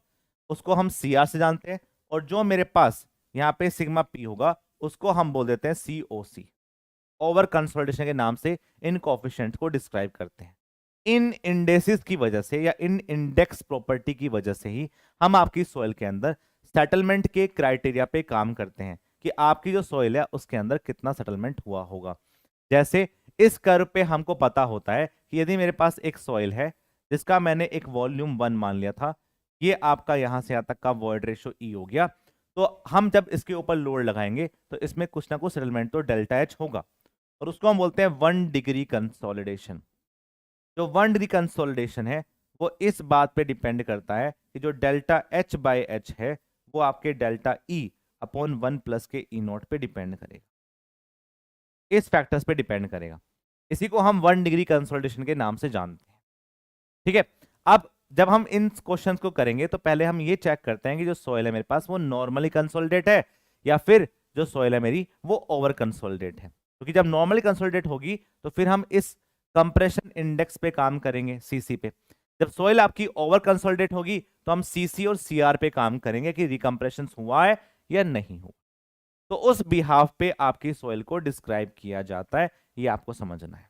उसको हम सीआर से जानते हैं, और जो मेरे पास यहां पे सिग्मा पी होगा उसको हम बोल देते हैं सीओसी। ओवर कंसोलिडेशन के नाम से इन कोफिशिएंट को डिस्क्राइब करते हैं। इन इंडेसिस की वजह से या इन इंडेक्स प्रॉपर्टी की वजह से ही हम आपकी सॉइल के अंदर सेटलमेंट के क्राइटेरिया पे काम करते हैं कि आपकी जो सॉइल है उसके अंदर कितना सेटलमेंट हुआ होगा। जैसे इस कर्व पे हमको पता होता है कि यदि मेरे पास एक सॉइल है जिसका मैंने एक वॉल्यूम 1 मान लिया था, ये आपका यहां से यहां तक का वॉइड रेशियो ई हो गया, तो हम जब इसके ऊपर लोड लगाएंगे तो इसमें कुछ ना कुछ सेटलमेंट तो डेल्टा एच होगा, और उसको हम बोलते हैं 1 डिग्री कंसोलिडेशन। जो 1 डिग्री कंसोलिडेशन है वो इस बात पे डिपेंड करता है कि जो डेल्टा एच बाई एच है वो आपके डेल्टा ई अपॉन 1 प्लस के ई नोट पे डिपेंड करेगा, इस फैक्टर्स पे डिपेंड करेगा। इसी को हम 1 डिग्री कंसोलिडेशन के नाम से जानते हैं। ठीक है। अब जब हम इन क्वेश्चंस को करेंगे तो पहले हम ये चेक करते हैं कि जो सॉइल है मेरे पास वो नॉर्मली कंसोलिडेट है या फिर जो सॉइल है मेरी वो ओवर कंसोलिडेट है। क्योंकि जब नॉर्मली कंसोलिडेट होगी तो फिर हम इस कंप्रेशन इंडेक्स पे काम करेंगे, सीसी पे। जब सॉइल आपकी ओवर कंसोलिडेट होगी तो हम सीसी और सीआर पे काम करेंगे कि रिकंप्रेशन हुआ है या नहीं हुआ। तो उस बिहाफ पे आपकी सॉइल को डिस्क्राइब किया जाता है, ये आपको समझना है।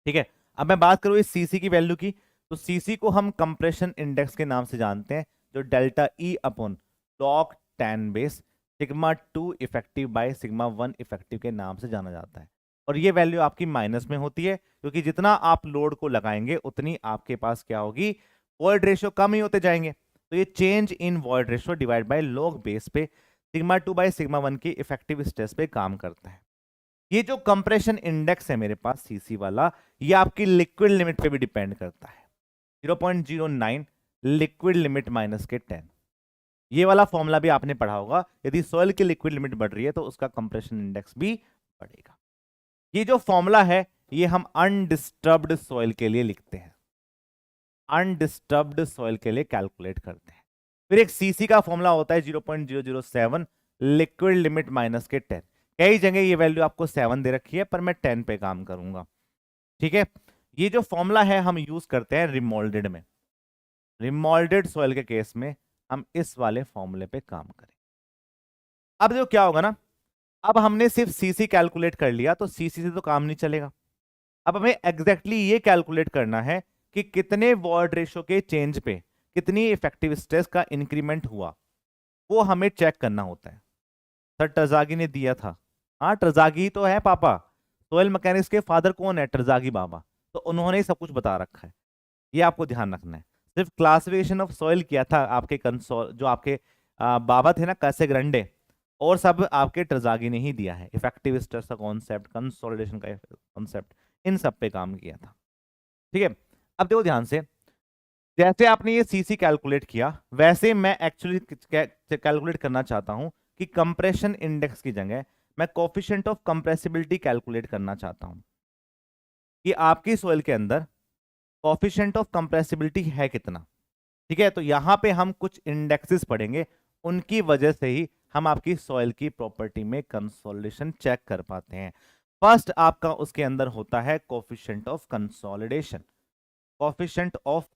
ठीक है। अब मैं बात करूं इस सीसी की वैल्यू की, तो सीसी को हम कंप्रेशन इंडेक्स के नाम से जानते हैं, जो delta E upon log 10 base sigma 2 effective bye sigma 1 effective के नाम से जाना जाता है। और ये वैल्यू आपकी माइनस में होती है क्योंकि जितना आप लोड को लगाएंगे उतनी आपके पास क्या होगी, वॉइड रेशियो कम ही होते जाएंगे। तो ये change in void ratio divide by log base पे सिग्मा 2 बाय सिग्मा 1 की इफेक्टिव स्ट्रेस पे काम करता है। ये जो कंप्रेशन इंडेक्स है मेरे पास सीसी वाला, ये आपकी लिक्विड लिमिट पे भी डिपेंड करता है। 0.09 लिक्विड लिमिट माइनस के 10, ये वाला फॉर्मूला भी आपने पढ़ा होगा। यदि सॉइल की लिक्विड लिमिट बढ़ रही है तो उसका कंप्रेशन इंडेक्स भी बढ़ेगा। ये जो फॉर्मूला है ये हम अनडिस्टर्ब्ड सॉइल के लिए लिखते हैं, अनडिस्टर्ब्ड सॉइल के लिए कैलकुलेट करते हैं। फिर एक सीसी का फॉर्मूला होता है 0.007 लिक्विड लिमिट माइनस के 10। कई जगह ये वैल्यू आपको 7 दे रखी है पर मैं 10 पे काम करूंगा। ठीक है। ये जो फॉर्मूला है हम यूज करते हैं रिमोल्डेड में, रिमोल्डेड सॉइल के केस में हम इस वाले फॉर्मूले पे काम करें। अब जो क्या होगा ना, अब हमने सिर्फ सीसी कैलकुलेट कर लिया तो सीसी से तो काम नहीं चलेगा। अब हमें एग्जैक्टली ये कैलकुलेट करना है कि कितने वॉइड रेशियो के चेंज पे कितनी इफेक्टिव स्ट्रेस का इंक्रीमेंट हुआ, वो हमें चेक करना होता है। सर टरजागी ने दिया था, हाँ टरजागी तो है पापा, सोयल मैकेनिक्स के फादर कौन है? टरजागी बाबा, तो उन्होंने ही सब कुछ बता रखा है, ये आपको ध्यान रखना है। सिर्फ क्लासिफिकेशन ऑफ सॉइल किया था आपके जो आपके बाबा थे ना कैसे ग्रंडे, और सब आपके टरजागी ने ही दिया है। इफेक्टिव स्ट्रेस का कॉन्सेप्ट, कंसोलिडेशन का कॉन्सेप्ट, इन सब पे काम किया था। ठीक है। अब देखो ध्यान से, जैसे आपने ये सीसी कैलकुलेट किया वैसे मैं एक्चुअली कैलकुलेट करना चाहता हूं कि कंप्रेशन इंडेक्स की जगह मैं कोफिशिएंट ऑफ कंप्रेसिबिलिटी कैलकुलेट करना चाहता हूं कि आपकी सॉइल के अंदर कोफिशिएंट ऑफ कंप्रेसिबिलिटी है कितना। ठीक है। तो यहां पे हम कुछ इंडेक्सेस पढ़ेंगे, उनकी वजह से ही हम आपकी सॉइल की प्रॉपर्टी में कंसोलिडेशन चेक कर पाते हैं। फर्स्ट आपका उसके अंदर होता है coefficient of consolidation, coefficient of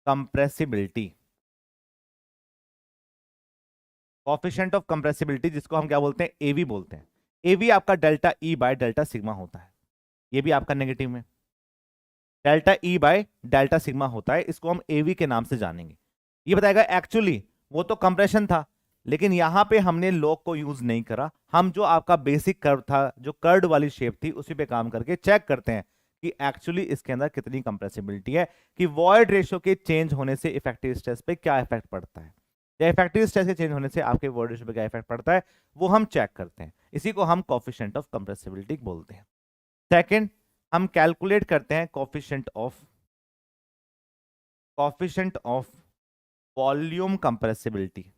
compressibility, coefficient of compressibility जिसको हम क्या बोलते हैं, एवी बोलते हैं। एवी आपका delta E by delta sigma होता है, ये भी आपका नेगेटिव में delta E by delta sigma होता है, इसको हम एवी के नाम से जानेंगे। ये बताएगा एक्चुअली वो तो कंप्रेशन था, लेकिन यहां पे हमने लॉग को यूज नहीं करा, हम जो आपका बेसिक कर्व था, जो कर्ड वाली शेप थी, उसी पे काम करके चेक करते हैं कि एक्चुअली इसके अंदर कितनी कंप्रेसिबिलिटी है, कि वॉइड रेशियो के चेंज होने से इफेक्टिव स्ट्रेस पे क्या इफेक्ट पड़ता है, या इफेक्टिव स्ट्रेस के चेंज होने से आपके वॉइड रेशियो पे क्या इफेक्ट पड़ता है, वो हम चेक करते हैं। इसी को हम कोफिशिएंट ऑफ कंप्रेसिबिलिटी बोलते हैं। सेकेंड, हम कैलकुलेट करते हैं coefficient of volume compressibility.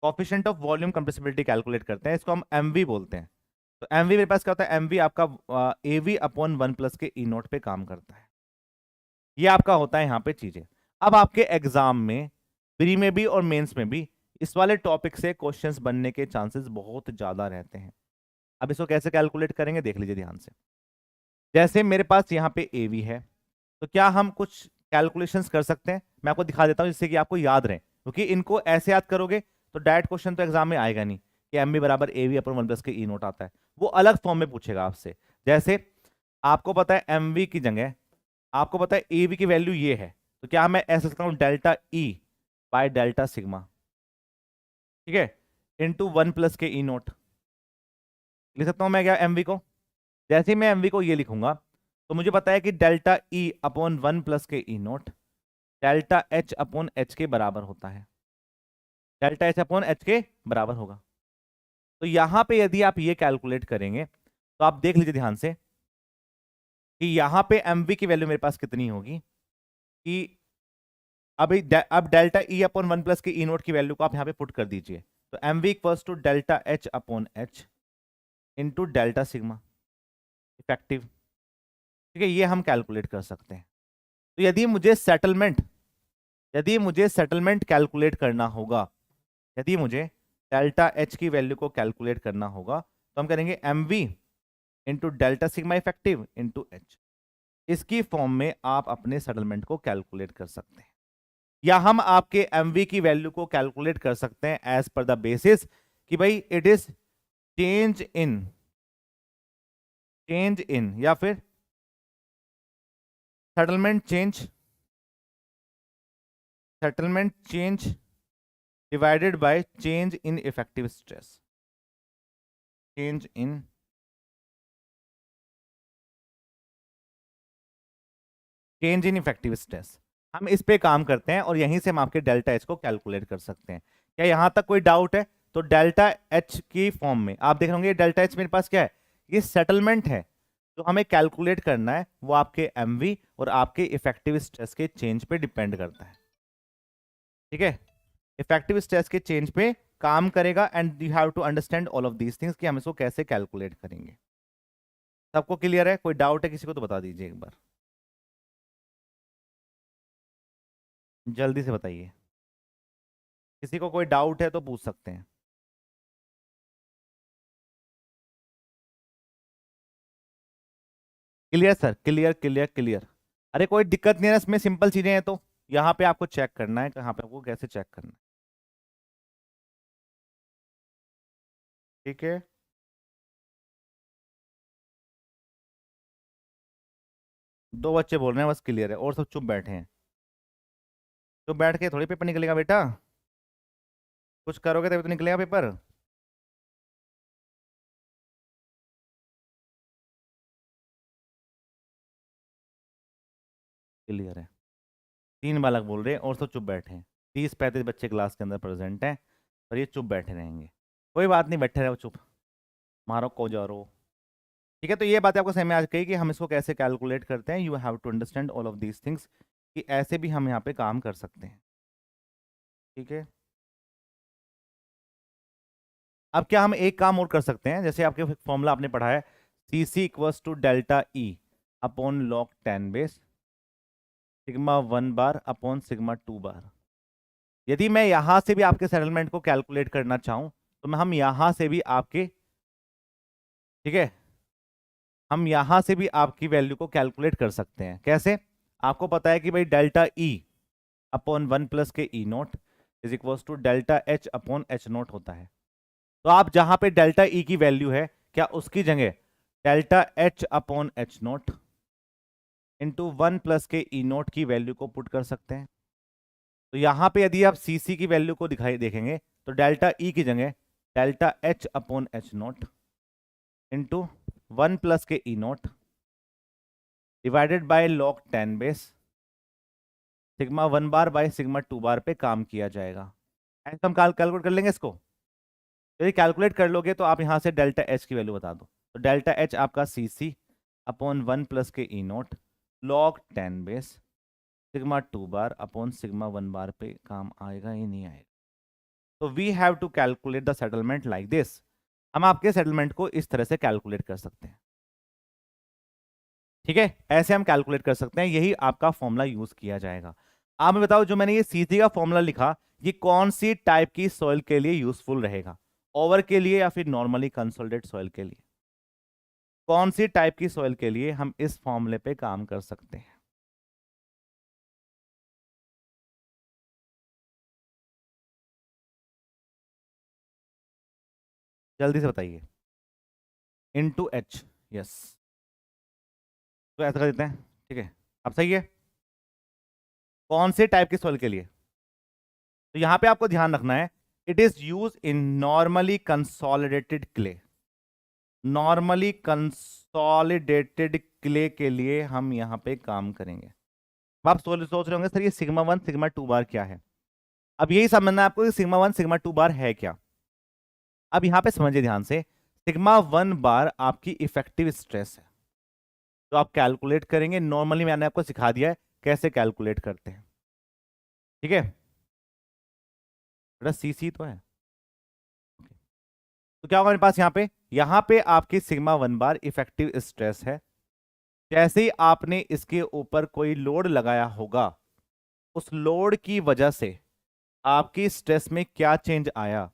Coefficient of volume compressibility calculate करते हैं, इसको हम एमवी बोलते हैं। तो एमवी मेरे पास क्या होता है, एमवी आपका एवी अपॉन 1 प्लस के ई नोट पे काम करता है। ये आपका होता है यहाँ पे चीजें। अब आपके एग्जाम में, प्री में भी और मेंस में भी, इस वाले टॉपिक से क्वेश्चंस बनने के चांसेस बहुत ज्यादा रहते हैं। अब इसको कैसे कैलकुलेट करेंगे देख लीजिए ध्यान से। जैसे मेरे पास यहाँ पे एवी है, तो क्या हम कुछ कैलकुलेशंस कर सकते हैं, मैं आपको दिखा देता हूं जिससे कि आपको याद रहे, क्योंकि इनको ऐसे याद करोगे तो डायरेक्ट क्वेश्चन तो एग्जाम में आएगा नहीं कि एम बी बराबर ए वी अपन 1 प्लस के ई नोट आता है, वो अलग फॉर्म में पूछेगा आपसे। जैसे आपको पता है एम वी की जगह आपको पता है ए वी की वैल्यू ये है, तो क्या मैं ऐसे सकता हूं delta E by delta sigma, ठीक है, इंटू 1 प्लस के ई नोट लिख सकता हूं मैं क्या एम वी को। जैसे ही मैं एम वी को ये लिखूंगा तो मुझे पता है कि डेल्टा ई अपॉन 1 प्लस के e naught delta H upon H के बराबर होता है, डेल्टा एच अपॉन एच के बराबर होगा। तो यहां पे यदि आप ये कैलकुलेट करेंगे तो आप देख लीजिए ध्यान से कि यहां पे एमवी की वैल्यू मेरे पास कितनी होगी, कि अभी अब डेल्टा ई अपॉन 1 प्लस के ई नोट की वैल्यू को आप यहां पे पुट कर दीजिए, तो MV equals to delta H upon H into delta sigma effective, ठीक है, ये हम कैलकुलेट कर सकते हैं। तो यदि मुझे सेटलमेंट कैलकुलेट करना होगा, यदि मुझे डेल्टा एच की वैल्यू को कैलकुलेट करना होगा, तो हम करेंगे M V into delta sigma effective into H. इसकी फॉर्म में आप अपने सेटलमेंट को कैलकुलेट कर सकते हैं, या हम आपके एम वी की वैल्यू को कैलकुलेट कर सकते हैं एज पर द बेसिस कि भाई इट इज चेंज इन या फिर settlement change divided by change in effective stress, change in effective stress. हम इस पे काम करते हैं और यहीं से हम आपके डेल्टा एच को कैलकुलेट कर सकते हैं। क्या यहां तक कोई डाउट है? तो डेल्टा एच की फॉर्म में आप देख रहे डेल्टा एच मेरे पास क्या है, ये सेटलमेंट है। जो हमें कैलकुलेट करना है वो आपके एमवी और आपके इफेक्टिव स्ट्रेस के चेंज पे डिपेंड करता है, ठीक है, इफेक्टिव स्ट्रेस के चेंज पे काम करेगा। And you have to understand all of these things कि हम इसको कैसे कैलकुलेट करेंगे। सबको क्लियर है? कोई डाउट है किसी को तो बता दीजिए एक बार, जल्दी से बताइए। किसी को कोई डाउट है तो पूछ सकते हैं। Clear sir, clear clear clear. अरे कोई दिक्कत नहीं है, इसमें सिंपल चीजें हैं, तो यहाँ पे आपको चेक करना है, कहाँ पे आपको कैसे चेक करना है, ठीक है। दो बच्चे बोल रहे हैं बस, क्लियर है, और सब चुप बैठे हैं। चुप बैठ के थोड़ी पेपर निकलेगा बेटा, कुछ करोगे तभी तो निकलेगा पेपर। क्लियर है, तीन बालक बोल रहे हैं और सब चुप बैठे हैं। 30-35 बच्चे क्लास के अंदर प्रेजेंट हैं और ये चुप बैठे रहेंगे। कोई बात नहीं, बैठे रहो चुप, मारो को जा रो, ठीक है। तो ये बात आपको समझ में आ गई कि हम इसको कैसे कैलकुलेट करते हैं। You have to understand all of these things कि ऐसे भी हम यहाँ पे काम कर सकते हैं, ठीक है। अब क्या हम एक काम और कर सकते हैं, जैसे आपके फॉर्मूला आपने पढ़ा है C C equals to delta E upon log 10 base sigma 1 bar upon sigma 2 bar, यदि मैं यहां से भी आपके सेटलमेंट को कैलकुलेट करना चाहूं तो हम यहां से भी आपके, ठीक है, हम यहां से भी आपकी वैल्यू को कैलकुलेट कर सकते हैं। कैसे? आपको पता है कि भाई डेल्टा ई अपॉन 1 + के e naught is equal to delta H upon H naught होता है। तो आप जहां पे डेल्टा ई की वैल्यू है, क्या उसकी जगह delta H upon H naught into 1 + के ई नोट की वैल्यू को पुट कर सकते हैं। तो यहां पे यदि आप सी सी की वैल्यू को दिखाई देखेंगे तो डेल्टा ई की जगह delta H upon H naught into 1 + के e naught divided by log 10 base sigma 1 bar by sigma 2 bar पे काम किया जाएगा। ऐसे हम कैलकुलेट कर लेंगे इसको। यदि कैलकुलेट कर लोगे तो आप यहां से डेल्टा एच की वैल्यू बता दो। तो डेल्टा एच आपका सी सी अपॉन 1 + के e naught log 10 base sigma 2 bar upon sigma 1 bar पे काम आएगा ही नहीं आएगा। तो we have to calculate the settlement like this. हम आपके सेटलमेंट को इस तरह से कैलकुलेट कर सकते हैं। ठीक है, ऐसे हम कैलकुलेट कर सकते हैं, यही आपका फॉर्मूला यूज किया जाएगा। आप मैं बताओ, जो मैंने ये सीसी का फॉर्मूला लिखा, ये कौन सी टाइप की सॉइल के लिए यूजफुल रहेगा? ओवर के लिए या फिर नॉर्मली कंसोलिडेट सॉइल के लिए? कौन सी टाइप की सॉइल के लिए हम इस फॉर्मूले पे काम कर सकते हैं? जल्दी से बताइए। Into H, yes. तो ऐसा कर देते हैं, ठीक है। अब सही है। कौन से टाइप की सॉइल के लिए? तो यहां पे आपको ध्यान रखना है, it is use in normally consolidated clay. Normally consolidated clay के लिए हम यहां पे काम करेंगे। अब आप सोच रहे होंगे सर ये सिग्मा 1 सिग्मा 2 बार क्या है? अब यही समझना है आपको कि सिग्मा 1 सिग्मा 2 बार है क्या। अब यहां पे समझिए ध्यान से, सिग्मा 1 बार आपकी इफेक्टिव स्ट्रेस है। तो आप कैलकुलेट करेंगे, नॉर्मली मैंने आपको सिखा दिया है कैसे कैलकुलेट करते हैं। ठीक है, बेटा सीसी तो है। तो क्या होगा मेरे पास यहाँ पे आपकी सिग्मा 1 बार इफेक्टिव स्ट्रेस है। जैसे ही आपने इसके ऊपर कोई लोड लगाया होगा, उस लोड की वजह से आपकी स्ट्रेस में क्या चेंज आया,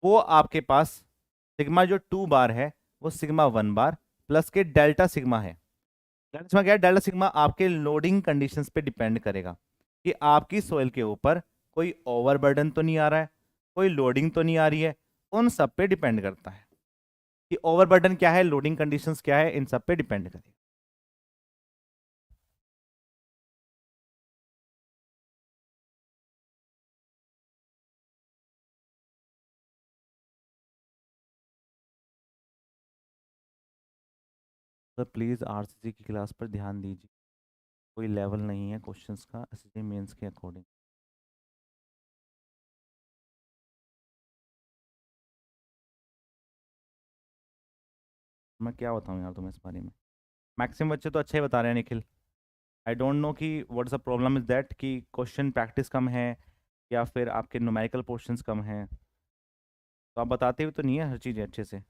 वो आपके पास सिग्मा जो 2 बार है वो सिग्मा 1 बार प्लस के डेल्टा सिग्मा है। डेल्टा सिग्मा क्या है? डेल्टा सिग्मा आपके लोडिंग कंडीशंस पे डिपेंड करेगा कि आपकी सोइल के ऊपर कोई ओवरबर्डन तो नहीं आ रहा है, कोई लोडिंग तो नहीं आ रही है। उन सब पे डिपेंड करता है कि ओवरबर्डन क्या है, लोडिंग कंडीशंस क्या है, इन सब पे डिपेंड करेगा। तो प्लीज़ आरसीसी की क्लास पर ध्यान दीजिए, कोई लेवल नहीं है क्वेश्चंस का एसएससी मेंस के अकॉर्डिंग। मैं क्या बताऊं यार तुम्हें इस बारे में। मैक्सिमम बच्चे तो अच्छा ही बता रहे हैं निखिल। आई डोंट नो कि what is the problem is that कि क्वेश्चन प्रैक्टिस कम है या फिर आपके न्यूमेरिकल पोर्शंस कम हैं। तो आप बताते हुए तो नहीं है हर चीज़ अच्छे से।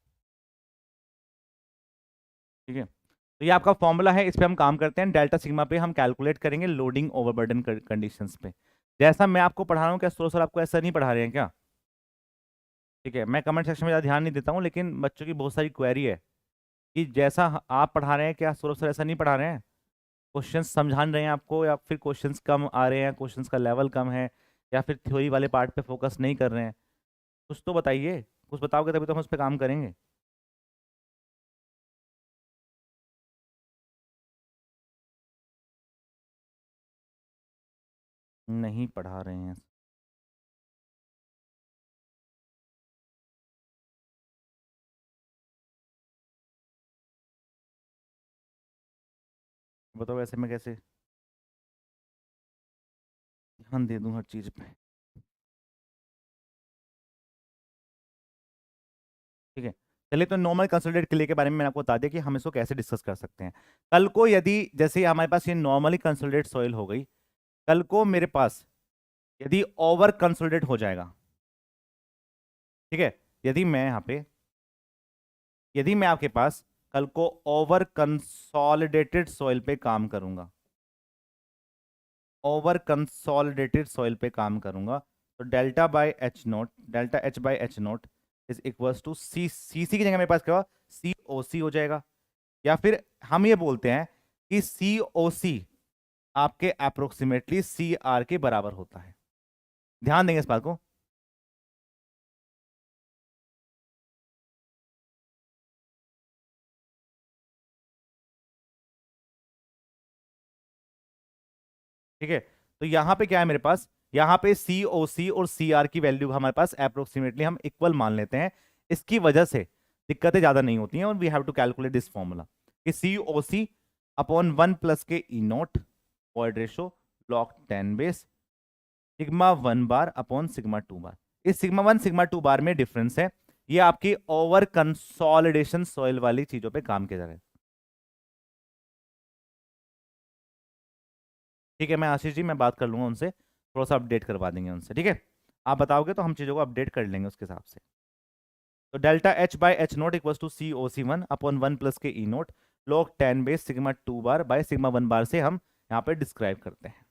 ठीक है, तो ये आपका फॉर्मूला है, इस पे हम काम करते हैं। डेल्टा सिग्मा पे हम कैलकुलेट करेंगे लोडिंग ओवरबर्डन कंडीशंस पे। जैसा मैं आपको पढ़ा रहा हूँ, क्या सर आपको ऐसा नहीं पढ़ा रहे हैं क्या? ठीक है, मैं कमेंट सेक्शन में ज़्यादा ध्यान नहीं देता हूँ, लेकिन बच्चों की बहुत सारी क्वेरी है कि जैसा आप पढ़ा रहे हैं क्या सर ऐसा नहीं पढ़ा रहे हैं? क्वेश्चंस समझा रहे हैं आपको, या फिर क्वेश्चंस कम आ रहे हैं, क्वेश्चंस का लेवल कम है, या फिर थ्योरी वाले पार्ट पे फोकस नहीं कर रहे हैं? कुछ तो बताइए, कुछ बताओगे तभी तो हम उस पर काम करेंगे। नहीं पढ़ा रहे हैं। बताओ ऐसे में कैसे ध्यान दे दूं हर चीज़ पे। ठीक है, चलिए तो नॉर्मल कंसोलिडेट क्ले के बारे में मैंने आपको बता दिया कि हम इसको कैसे डिस्कस कर सकते हैं। कल को यदि जैसे हमारे पास ये नॉर्मली कंसोलिडेट सॉइल हो गई, कल को मेरे पास यदि ओवर कंसोलिडेट हो जाएगा, ठीक है, यदि मैं यहाँ पे यदि मैं आपके पास कल को ओवर कंसोलिडेटेड सॉइल पे काम करूंगा, ओवर कंसोलिडेटेड सॉइल पे काम करूंगा, तो delta by H naught, delta H by H naught is equals to C, C की जगह मेरे पास क्या होगा, सी ओ सी हो जाएगा। या फिर हम ये बोलते हैं कि सी ओ सी आपके अप्रोक्सीमेटली सी आर के बराबर होता है। ध्यान देंगे इस बात को। ठीक है, तो यहां पे क्या है मेरे पास, यहां पे सी ओ सी और सी आर की वैल्यू हमारे पास अप्रोक्सीमेटली हम इक्वल मान लेते हैं। इसकी वजह से दिक्कतें ज्यादा नहीं होती हैं, और we have to calculate this formula कि C O C upon 1 plus के e naught void ratio log 10 base sigma 1 bar upon sigma 2 bar. इस सिग्मा 1 सिग्मा 2 बार में डिफरेंस है, ये आपकी ओवर कंसोलिडेशन सॉइल वाली चीजों पे काम किया जा रहा है। ठीक है, मैं आशीष जी मैं बात कर लूंगा उनसे, थोड़ा सा अपडेट करवा देंगे उनसे। ठीक है, आप बताओगे तो हम चीज़ों को अपडेट कर लेंगे उसके हिसाब से। तो delta H by H naught equal to C O C 1 upon 1 plus के e naught log 10 base sigma 2 bar by sigma 1 bar से हम यहाँ पे डिस्क्राइब करते हैं।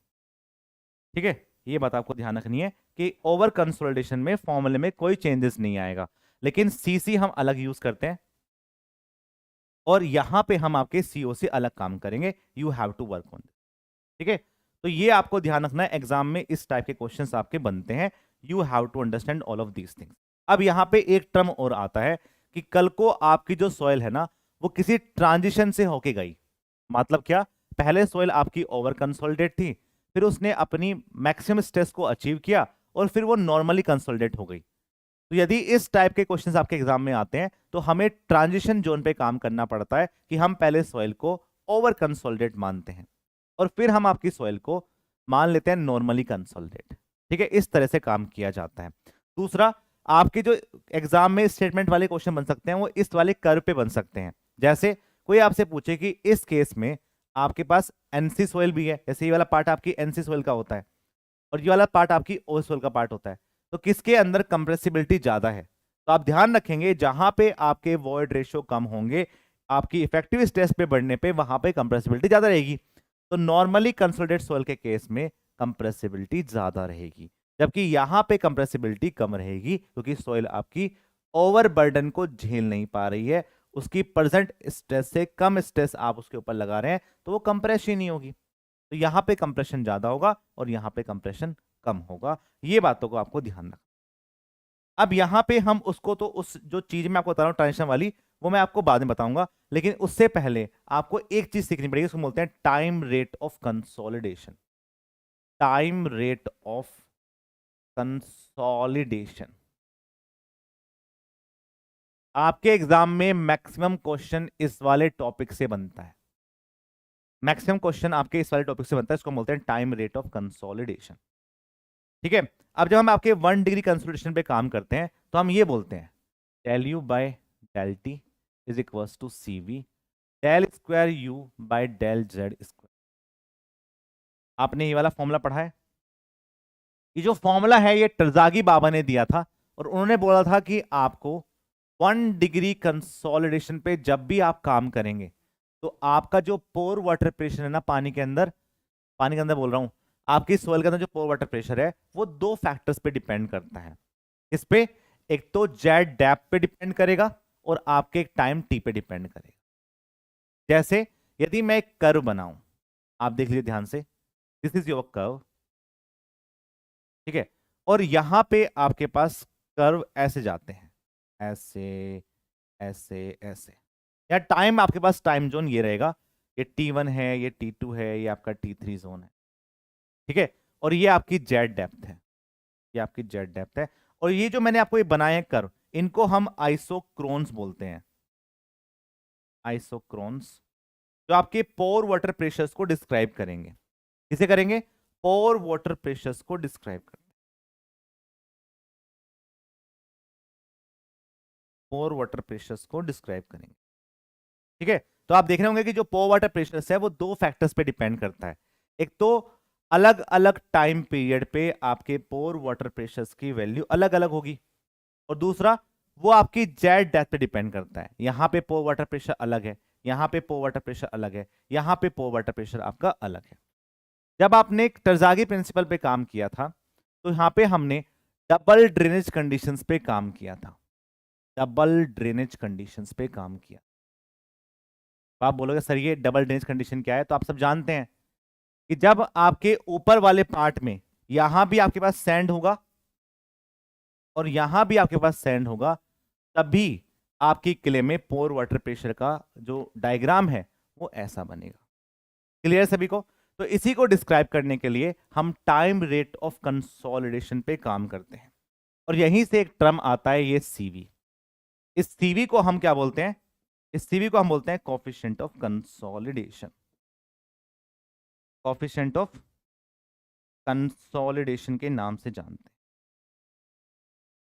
ठीक है, ये बात आपको ध्यान रखनी है कि ओवर कंसोलिडेशन में फॉर्मूले में कोई चेंजेस नहीं आएगा, लेकिन सीसी हम अलग यूज करते हैं और यहां पे हम आपके सीओ से अलग काम करेंगे। You have to work on. ठीक है, तो ये आपको ध्यान रखना है, एग्जाम में इस टाइप के क्वेश्चंस आपके बनते हैं। You have to understand all of these things. अब यहां पे एक टर्म और आता है कि कल को आपकी जो सॉइल है ना, वो किसी ट्रांजिशन से होके गई। मतलब क्या, पहले सॉइल आपकी ओवर कंसोलिडेट थी, फिर उसने अपनी मैक्सिमम स्ट्रेस को अचीव किया और फिर वो नॉर्मली कंसोलिडेट हो गई। तो यदि इस टाइप के क्वेश्चंस आपके एग्जाम में आते हैं तो हमें ट्रांजिशन जोन पे काम करना पड़ता है कि हम पहले सॉइल को ओवर कंसोलिडेट मानते हैं और फिर हम आपकी सॉइल को मान लेते हैं नॉर्मली कंसोलिडेट। ठीक है, इस तरह से काम किया जाता है। दूसरा, आपके जो एग्जाम में स्टेटमेंट वाले क्वेश्चन बन सकते हैं वो इस वाले कर्व पे बन सकते हैं। जैसे कोई आपसे पूछे कि इस केस में आपके पास एनसी सॉइल भी है, जैसे ये वाला पार्ट आपकी एनसी सॉइल का होता है और ये वाला पार्ट आपकी ओ सॉइल का पार्ट होता है, तो किसके अंदर कंप्रेसिबिलिटी ज्यादा है। तो आप ध्यान रखेंगे जहां पे आपके वॉइड रेशियो कम होंगे, आपकी इफेक्टिव स्ट्रेस पे बढ़ने पे वहां पे कंप्रेसिबिलिटी ज्यादा रहेगी। तो नॉर्मली कंसोलिडेट सॉइल के केस में कंप्रेसिबिलिटी ज्यादा रहेगी, जबकि यहां पे कंप्रेसिबिलिटी कम रहेगी क्योंकि सॉइल आपकी ओवरबर्डन को झेल नहीं पा रही है। उसकी प्रेजेंट स्ट्रेस से कम स्ट्रेस आप उसके ऊपर लगा रहे हैं तो वो कंप्रेस ही नहीं होगी। तो यहां पे कंप्रेशन ज्यादा होगा और यहां पे कंप्रेशन कम होगा। ये बातों को आपको ध्यान रखना। अब यहां पे हम उसको, तो उस जो चीज मैं आपको बता रहा हूं ट्रांजिशन वाली, वो मैं आपको बाद में बताऊंगा, लेकिन उससे पहले आपको एक चीज सीखनी पड़ेगी, उसको बोलते हैं time rate of consolidation. Time rate of consolidation आपके एग्जाम में मैक्सिमम क्वेश्चन इस वाले टॉपिक से बनता है। मैक्सिमम क्वेश्चन आपके इस वाले टॉपिक से बनता है, इसको बोलते हैं टाइम रेट ऑफ कंसोलिडेशन। ठीक है, अब जब हम आपके 1 डिग्री कंसोलिडेशन पे काम करते हैं तो हम ये बोलते हैं del U by del T is equals to C V del square U by del Z square. आपने ये वाला फॉर्मूला पढ़ा है? ये जो फॉर्मूला है ये टरजागी बाबा ने दिया था और उन्होंने बोला था कि आपको 1 डिग्री कंसोलिडेशन पे जब भी आप काम करेंगे तो आपका जो पोर वाटर प्रेशर है ना, पानी के अंदर बोल रहा हूं, आपकी सोइल के अंदर जो पोर वाटर प्रेशर है वो 2 फैक्टर्स पे डिपेंड करता है। इस पे एक तो जेड डेप्थ पे डिपेंड करेगा और आपके एक टाइम टी पे डिपेंड करेगा। जैसे यदि मैं एक कर्व बनाऊं, आप देख लीजिए ध्यान से, दिस इज योर कर्व। ठीक है, और यहां पे आपके पास कर्व ऐसे जाते हैं, ऐसे ऐसे ऐसे, या टाइम आपके पास टाइम जोन ये रहेगा, ये T1 है, ये T2 है, ये आपका T3 जोन है। ठीक है, और ये आपकी जेड डेप्थ है, ये आपकी जेड डेप्थ है। और ये जो मैंने आपको ये बनाए हैं कर्व, इनको हम आइसोक्रोन्स बोलते हैं। आइसोक्रोन्स जो आपके पोर वाटर प्रेशर्स को डिस्क्राइब करेंगे। किसे करेंगे? पोर वाटर प्रेशर्स को डिस्क्राइब करेंगे। पोर वाटर प्रेशर्स को डिस्क्राइब करेंगे। ठीक है, तो आप देख रहे होंगे कि जो पोर वाटर प्रेशर्स है वो 2 फैक्टर्स पे डिपेंड करता है। एक तो अलग अलग टाइम पीरियड पे आपके पोर वाटर प्रेशर्स की वैल्यू अलग अलग होगी, और दूसरा वो आपकी जेड डेप्थ पे डिपेंड करता है। यहां पे पोर वाटर प्रेशर अलग है, यहां पे पोर वाटर प्रेशर अलग है, यहां पे पोर वाटर प्रेशर आपका अलग है। जब आपने टरजागी प्रिंसिपल पे काम किया था तो यहां पे हमने डबल ड्रेनेज कंडीशंस पे काम किया था, डबल ड्रेनेज कंडीशंस पे काम किया। तो आप बोलोगे सर ये डबल ड्रेनेज कंडीशन क्या है, तो आप सब जानते हैं कि जब आपके ऊपर वाले पार्ट में यहां भी आपके पास सैंड होगा और यहां भी आपके पास सैंड होगा, तभी आपकी क्ले में पोर वाटर प्रेशर का जो डायग्राम है वो ऐसा बनेगा। क्लियर सभी को? तो इसी को डिस्क्राइब करने के लिए हम टाइम रेट ऑफ कंसोलिडेशन पे काम करते हैं, और यहीं से एक टर्म आता है ये सीवी। इस सीवी को हम क्या बोलते हैं? इस सीवी को हम बोलते हैं coefficient of consolidation, coefficient of consolidation के नाम से जानते हैं।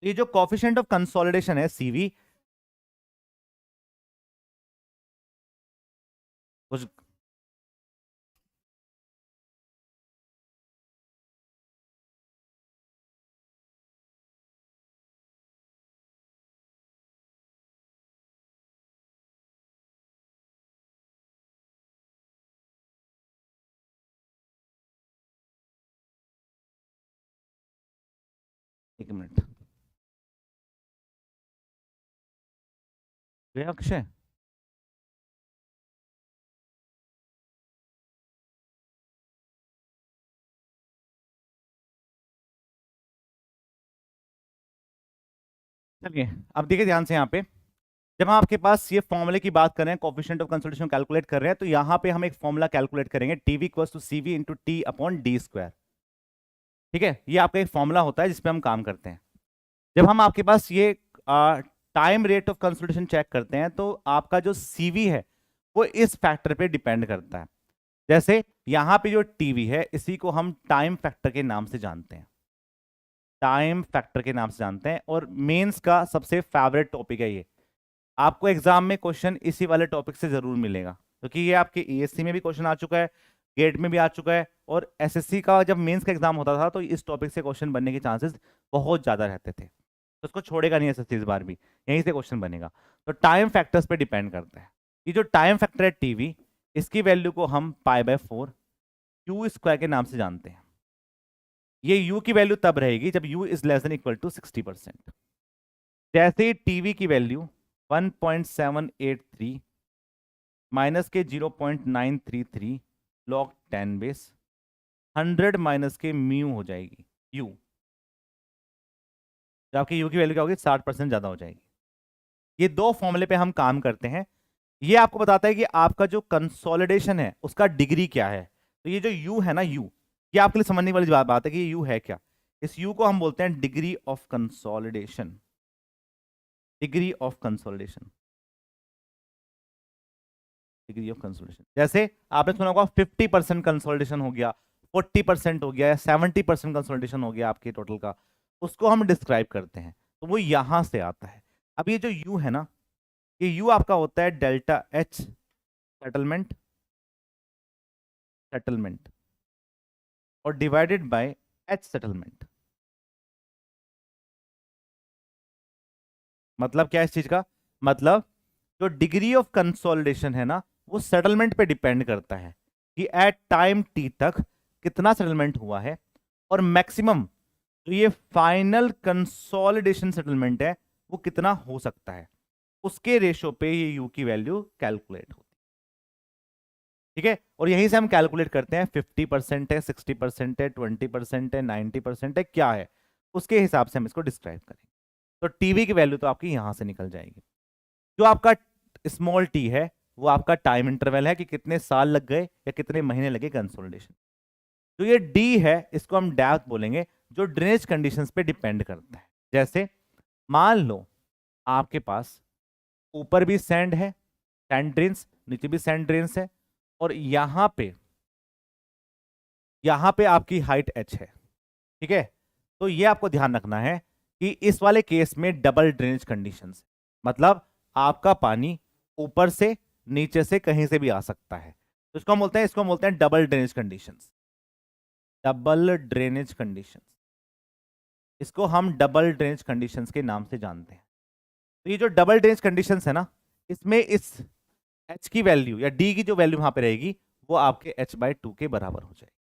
ये जो कोफिशिएंट ऑफ कंसोलिडेशन है सीवी, कुछ एक मिनट अक्षय, चलिए अब देखिए ध्यान से। यहाँ पे जब हम आपके पास ये फॉर्मूले की बात कर रहे हैं, कोफिशिएंट ऑफ कंसोलिडेशन कैलकुलेट कर रहे हैं, तो यहां पे हम एक फॉर्मूला कैलकुलेट करेंगे, TV equals to CV into T upon D square. ठीक है, ये आपका एक फॉर्मूला होता है जिसपे हम काम करते हैं। जब हम आपके पास ये time rate of consolidation check करते हैं, तो आपका जो सीवी है वो इस फैक्टर पे डिपेंड करता है। जैसे यहां पे जो टीवी है इसी को हम टाइम फैक्टर के नाम से जानते हैं, टाइम फैक्टर के नाम से जानते हैं, और मेंस का सबसे फेवरेट टॉपिक है ये। आपको एग्जाम में क्वेश्चन इसी वाले टॉपिक से जरूर मिलेगा, क्योंकि ये आपके ईएससी में भी क्वेश्चन आ चुका है, गेट में भी आ चुका है, और एसएससी का जब मेंस का एग्जाम होता था तो इस टॉपिक से क्वेश्चन बनने के चांसेस बहुत ज्यादा रहते थे। तो उसको छोड़ेगा नहीं एसएससी इस बार भी, यहीं से क्वेश्चन बनेगा। तो टाइम फैक्टर्स पे डिपेंड करता है। ये जो टाइम फैक्टर है टीवी, इसकी वैल्यू को हम π/4 क्यू स्क्वायर के नाम से जानते हैं। ये यू की वैल्यू तब रहेगी जब U is less than equal to 60%। जैसे ही टीवी की वैल्यू 1.783 माइनस के 0.933 लॉग 10 बेस 100 माइनस के म्यू हो जाएगी यू, तो आपकी यू की वैल्यू क्या होगी? 60% ज्यादा हो जाएगी। ये दो फॉर्मूले पे हम काम करते हैं। ये आपको बताता है कि आपका जो कंसोलिडेशन है उसका डिग्री क्या है। तो ये जो यू है ना, यू, ये आपके लिए समझने वाली बात है कि ये यू है क्या। इस यू को हम बोलते हैं degree of consolidation, degree of consolidation, degree of consolidation. जैसे आपने सुना होगा 50% कंसोलिडेशन हो गया, 40% हो गया, या 70% कंसोलिडेशन हो गया आपके टोटल का, उसको हम डिस्क्राइब करते हैं। तो वो यहां से आता है। अब ये जो यू है ना, ये यू आपका होता है डेल्टा एच सेटलमेंट, सेटलमेंट, और डिवाइडेड बाय एच सेटलमेंट। मतलब क्या है इस चीज का? मतलब जो डिग्री ऑफ कंसोलिडेशन है ना, वो सेटलमेंट पे डिपेंड करता है कि एट टाइम टी तक कितना सेटलमेंट हुआ है, और मैक्सिमम जो ये फाइनल कंसोलिडेशन सेटलमेंट है वो कितना हो सकता है, उसके रेशो पे ये यू की वैल्यू कैलकुलेट होती है। ठीक है, और यहीं से हम कैलकुलेट करते हैं 50% है, 60% है, 20% है, 90% है, क्या है, उसके हिसाब से हम इसको डिस्क्राइब करेंगे। तो टीवी की वैल्यू तो आपकी यहां से निकल जाएगी। जो आपका स्मॉल टी है वो आपका टाइम इंटरवल है कि कितने साल लग गए या कितने महीने लगे कंसोलिडेशन। तो ये डी है, इसको हम डेप्थ बोलेंगे, जो ड्रेनेज कंडीशंस पे डिपेंड करता है। जैसे मान लो आपके पास ऊपर भी सैंड है, सैंड ड्रेन्स, नीचे भी सैंड ड्रेन्स है, और यहां पे आपकी हाइट एच है। ठीक है, तो ये आपको ध्यान रखना है कि इस वाले केस में डबल ड्रेनेज कंडीशंस, मतलब आपका पानी ऊपर से नीचे से कहीं से भी आ सकता है। तो इसको हम बोलते हैं double drainage conditions, double drainage conditions. इसको हम डबल ड्रेनेज कंडीशंस के नाम से जानते हैं। तो ये जो डबल ड्रेनेज कंडीशंस है ना, इसमें इस एच की वैल्यू या डी की जो वैल्यू वहां पे रहेगी वो आपके h/2 के बराबर हो जाएगी।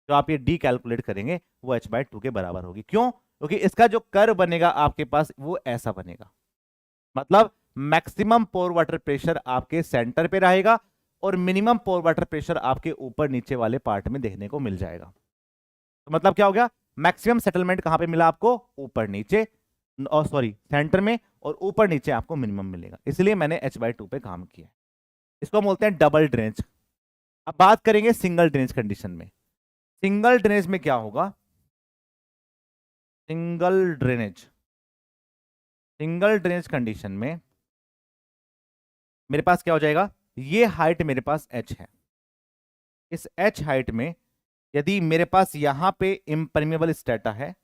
जो आप ये डी कैलकुलेट करेंगे वो h/2 के बराबर होगी। क्यों? क्योंकि इसका जो कर्व बनेगा आपके पास वो ऐसा बनेगा, मतलब मैक्सिमम पोर वाटर प्रेशर आपके सेंटर पे रहेगा और मिनिमम पोर वाटर प्रेशर आपके ऊपर नीचे वाले पार्ट में देखने को मिल जाएगा। तो मतलब क्या हो गया, मैक्सिमम सेटलमेंट कहां पे मिला आपको, ऊपर नीचे, और सॉरी सेंटर में, और ऊपर नीचे आपको मिनिमम मिलेगा, इसलिए मैंने h/2 पे काम किया। इसको बोलते हैं डबल ड्रेनेज। अब बात करेंगे सिंगल ड्रेनेज कंडीशन में। सिंगल ड्रेनेज में क्या होगा, सिंगल ड्रेनेज कंडीशन में मेरे पास क्या हो जाएगा, ये हाइट मेरे पास h है, इस h हाइट में यदि मेरे पास यहां पे इम्परमिएबल स्ट्रेटा है,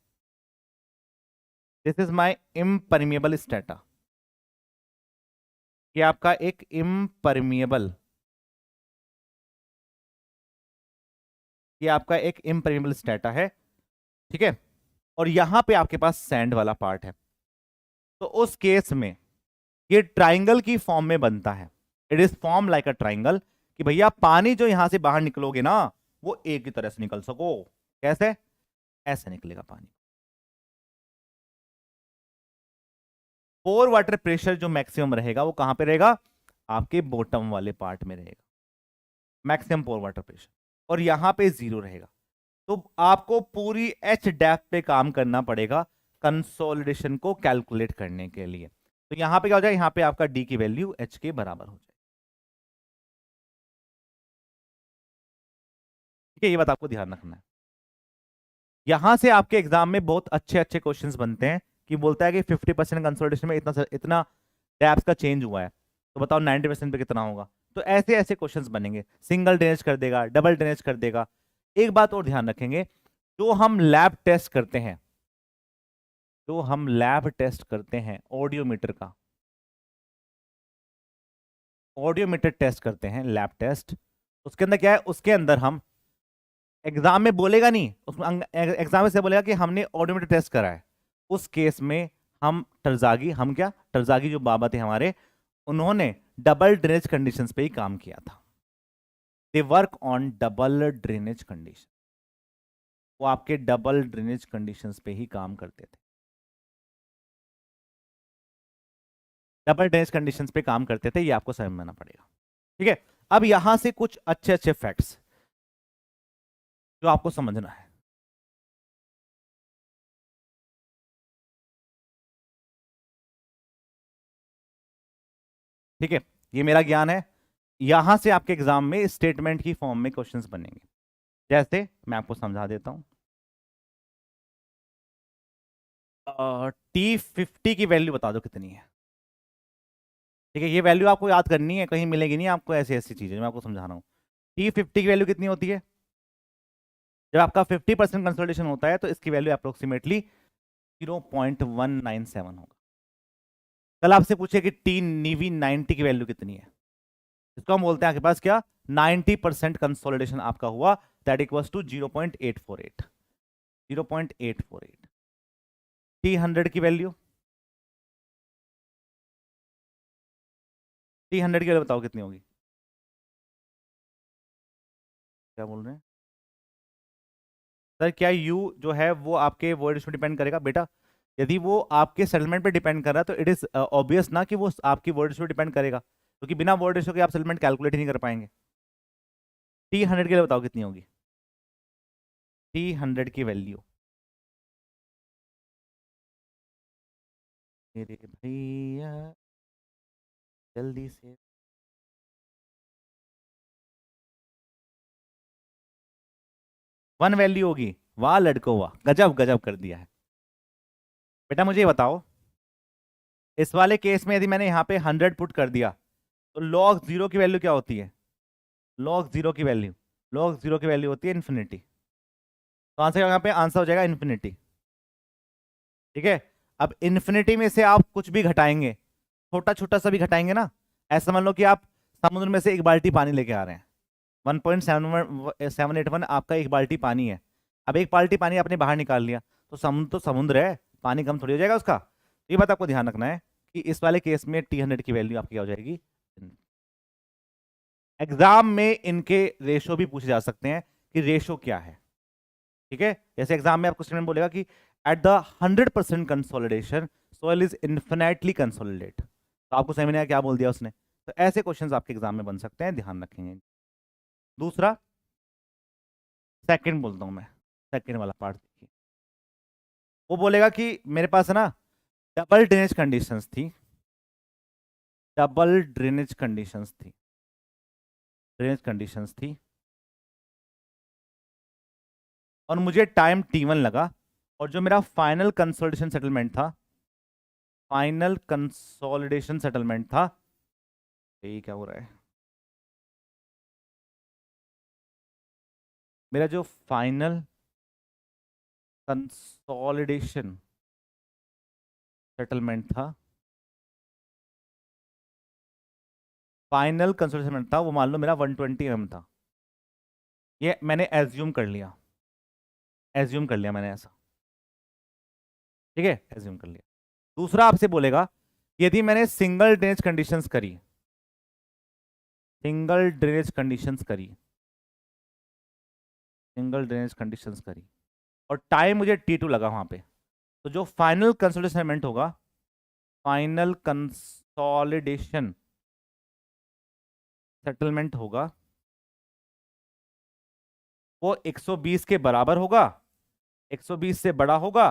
this is my impermeable strata, ये आपका एक इम्परमिएबल, ये आपका एक इम्परमिएबल स्ट्रेटा है, ठीक है, और यहां पे आपके पास सैंड वाला पार्ट है, तो उस केस में ये ट्राइंगल की फॉर्म में बनता है, it is form like a triangle, कि भैया पानी जो यहां से बाहर निकलोगे ना वो एक ही तरह से निकल सको, कैसे, ऐसे निकलेगा पानी। पोर वाटर प्रेशर जो मैक्सिमम रहेगा वो कहां पे रहेगा, आपके बॉटम वाले पार्ट में रहेगा, मैक्सिमम पोर वाटर प्रेशर, और यहां पे 0 रहेगा। तो आपको पूरी एच डेप्थ पे काम करना पड़ेगा कंसोलिडेशन को कैलकुलेट करने के लिए। तो यहां पे क्या हो जाए, यहां पे आपका डी की वैल्यू एच के बराबर हो जाए, ठीक है, ये बात आपको ध्यान रखना है। यहां से आपके एग्जाम में बहुत अच्छे अच्छे क्वेश्चंस बनते हैं कि बोलता है कि 50% कंसोलिडेशन में इतना इतना डेप्थ का चेंज हुआ है, तो बताओ 90% पे कितना होगा। तो ऐसे ऐसे क्वेश्चंस बनेंगे, सिंगल ड्रेनेज कर देगा, डबल ड्रेनेज कर देगा। एक बात और ध्यान रखेंगे, जो हम लैब टेस्ट करते हैं, जो हम लैब टेस्ट करते हैं ऑडियोमीटर का, ऑडियोमीटर टेस्ट करते हैं लैब टेस्ट, उसके अंदर क्या है, उसके अंदर हम एग्जाम में बोलेगा नहीं, उसमें एग्जाम में से बोलेगा कि हमने ऑडियोमीटर टेस्ट करा है, उस केस में हम टरजागी, हम क्या टरजागी जो बाबा थे हमारे, उन्होंने डबल ड्रेनेज कंडीशंस पे ही काम किया था, they work on double drainage condition, वो आपके डबल ड्रेनेज कंडीशंस पे ही काम करते थे, डबल ड्रेनेज कंडीशंस पे काम करते थे, ये आपको समझ में आना पड़ेगा, ठीक है। अब यहां से कुछ अच्छे अच्छे फैक्ट्स जो आपको समझना है, ठीक है, ये मेरा ज्ञान है। यहां से आपके एग्जाम में स्टेटमेंट की फॉर्म में क्वेश्चंस बनेंगे, जैसे मैं आपको समझा देता हूं। T50 की वैल्यू बता दो कितनी है, ठीक है, ये वैल्यू आपको याद करनी है, कहीं मिलेगी नहीं आपको, ऐसी ऐसी चीजें मैं आपको समझा रहा हूँ। T50 की वैल्यू कितनी होती है, जब आपका 50% कंसोलिडेशन होता है तो इसकी वैल्यू अप्रोक्सीमेटली 0.197 होगा। कल आपसे पूछे कि T90 की वैल्यू कितनी है, इसको हम बोलते हैं आपके पास क्या, 90% कंसोलिडेशन आपका हुआ, दैट इक्वल्स टू 0.848, 0.848। T100 की वैल्यू, T100 की वैल्यू बताओ कितनी होगी, क्या बोल रहे हैं सर, क्या U जो है वो आपके वर्ड्स पे डिपेंड करेगा बेटा, यदि वो आपके सेटलमेंट पे डिपेंड कर रहा है तो इट इज ऑब्वियस ना कि वो आपकी वर्ड्स पे डिपेंड करेगा, क्योंकि बिना वर्ड रेशो के आप सेटलमेंट कैलकुलेट ही नहीं कर पाएंगे। T100 के लिए बताओ कितनी होगी, T100 की वैल्यू, मेरे भैया जल्दी से, 1 वैल्यू होगी, वाह लड़को वाह, गजब गजब कर दिया है। बेटा मुझे ये बताओ, इस वाले केस में यदि मैंने यहाँ पे 100 पुट कर दिया तो log 0 की वैल्यू क्या होती है, log 0 की वैल्यू, log 0 की वैल्यू होती है इन्फिनिटी, तो आंसर यहाँ पे आंसर हो जाएगा इन्फिनिटी, ठीक है। अब इन्फिनिटी में से आप कुछ भी घटाएंगे, छोटा छोटा सा भी घटाएंगे ना, ऐसा मान लो कि आप समुद्र में से एक बाल्टी पानी लेके आ रहे हैं, 1.781 आपका एक बाल्टी पानी है, अब एक बाल्टी पानी आपने बाहर निकाल लिया, तो समुद्र है, पानी कम थोड़ी हो जाएगा उसका। तो ये बात आपको ध्यान रखना है कि इस वाले केस में T100 की वैल्यू आपकी क्या हो जाएगी। एग्जाम में इनके रेशो भी पूछे जा सकते हैं कि रेशो क्या है, ठीक है, जैसे एग्जाम में आपको स्टूडेंट बोलेगा कि at the 100% consolidation soil is infinitely consolidate. तो आपको समझ में आया क्या बोल दिया उसने। तो ऐसे क्वेश्चंस आपके एग्जाम में बन सकते हैं, ध्यान रखेंगे। दूसरा, सेकंड बोलता हूं मैं, सेकंड वाला पार्ट देखिए। वो बोलेगा कि मेरे पास है ना डबल ड्रेनेज कंडीशंस थी, डबल ड्रेनेज कंडीशंस थी, ड्रेनेज कंडीशंस थी, और मुझे टाइम T1 लगा, और जो मेरा फाइनल कंसोलिडेशन सेटलमेंट था, फाइनल कंसोलिडेशन सेटलमेंट था, ये क्या हो रहा है, मेरा जो फाइनल कंसोलिडेशन सेटलमेंट था, फाइनल कंसोलिडेशन था, वो मान लो मेरा 120 mm था। ये मैंने एज्यूम कर लिया, एज्यूम कर लिया मैंने ऐसा, ठीक है, एज्यूम कर लिया। दूसरा आपसे बोलेगा यदि मैंने सिंगल ड्रेनेज कंडीशंस करी, सिंगल ड्रेनेज कंडीशंस करी, सिंगल ड्रेनेज कंडीशंस करी, और टाइम मुझे T2 लगा वहां पे, तो जो फाइनल कंसोलिडेशन होगा, फाइनल कंसोलिडेशन सेटलमेंट होगा, वो 120 के बराबर होगा, 120 से बड़ा होगा,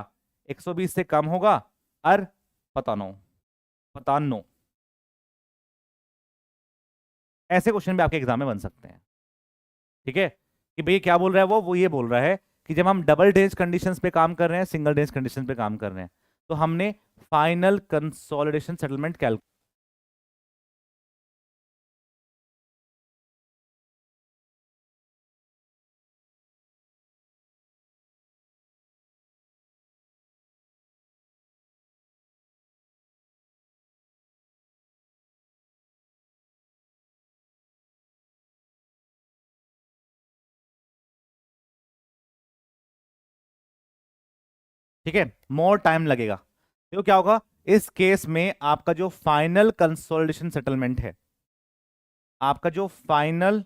120 से कम होगा, और पता नो, पता नो। ऐसे क्वेश्चन भी आपके एग्जाम में बन सकते हैं, ठीक है। कि भैया क्या बोल रहा है वो ये बोल रहा है कि जब हम डबल डेज कंडीशंस पे काम कर रहे हैं, सिंगल डेज कंडीशन पे काम कर रहे हैं, तो हमने फाइनल कंसोलिडेशन सेटलमेंट कैलकुलेट, ठीक है, मोर टाइम लगेगा। तो क्या होगा इस केस में, आपका जो फाइनल कंसोलिडेशन सेटलमेंट है, आपका जो फाइनल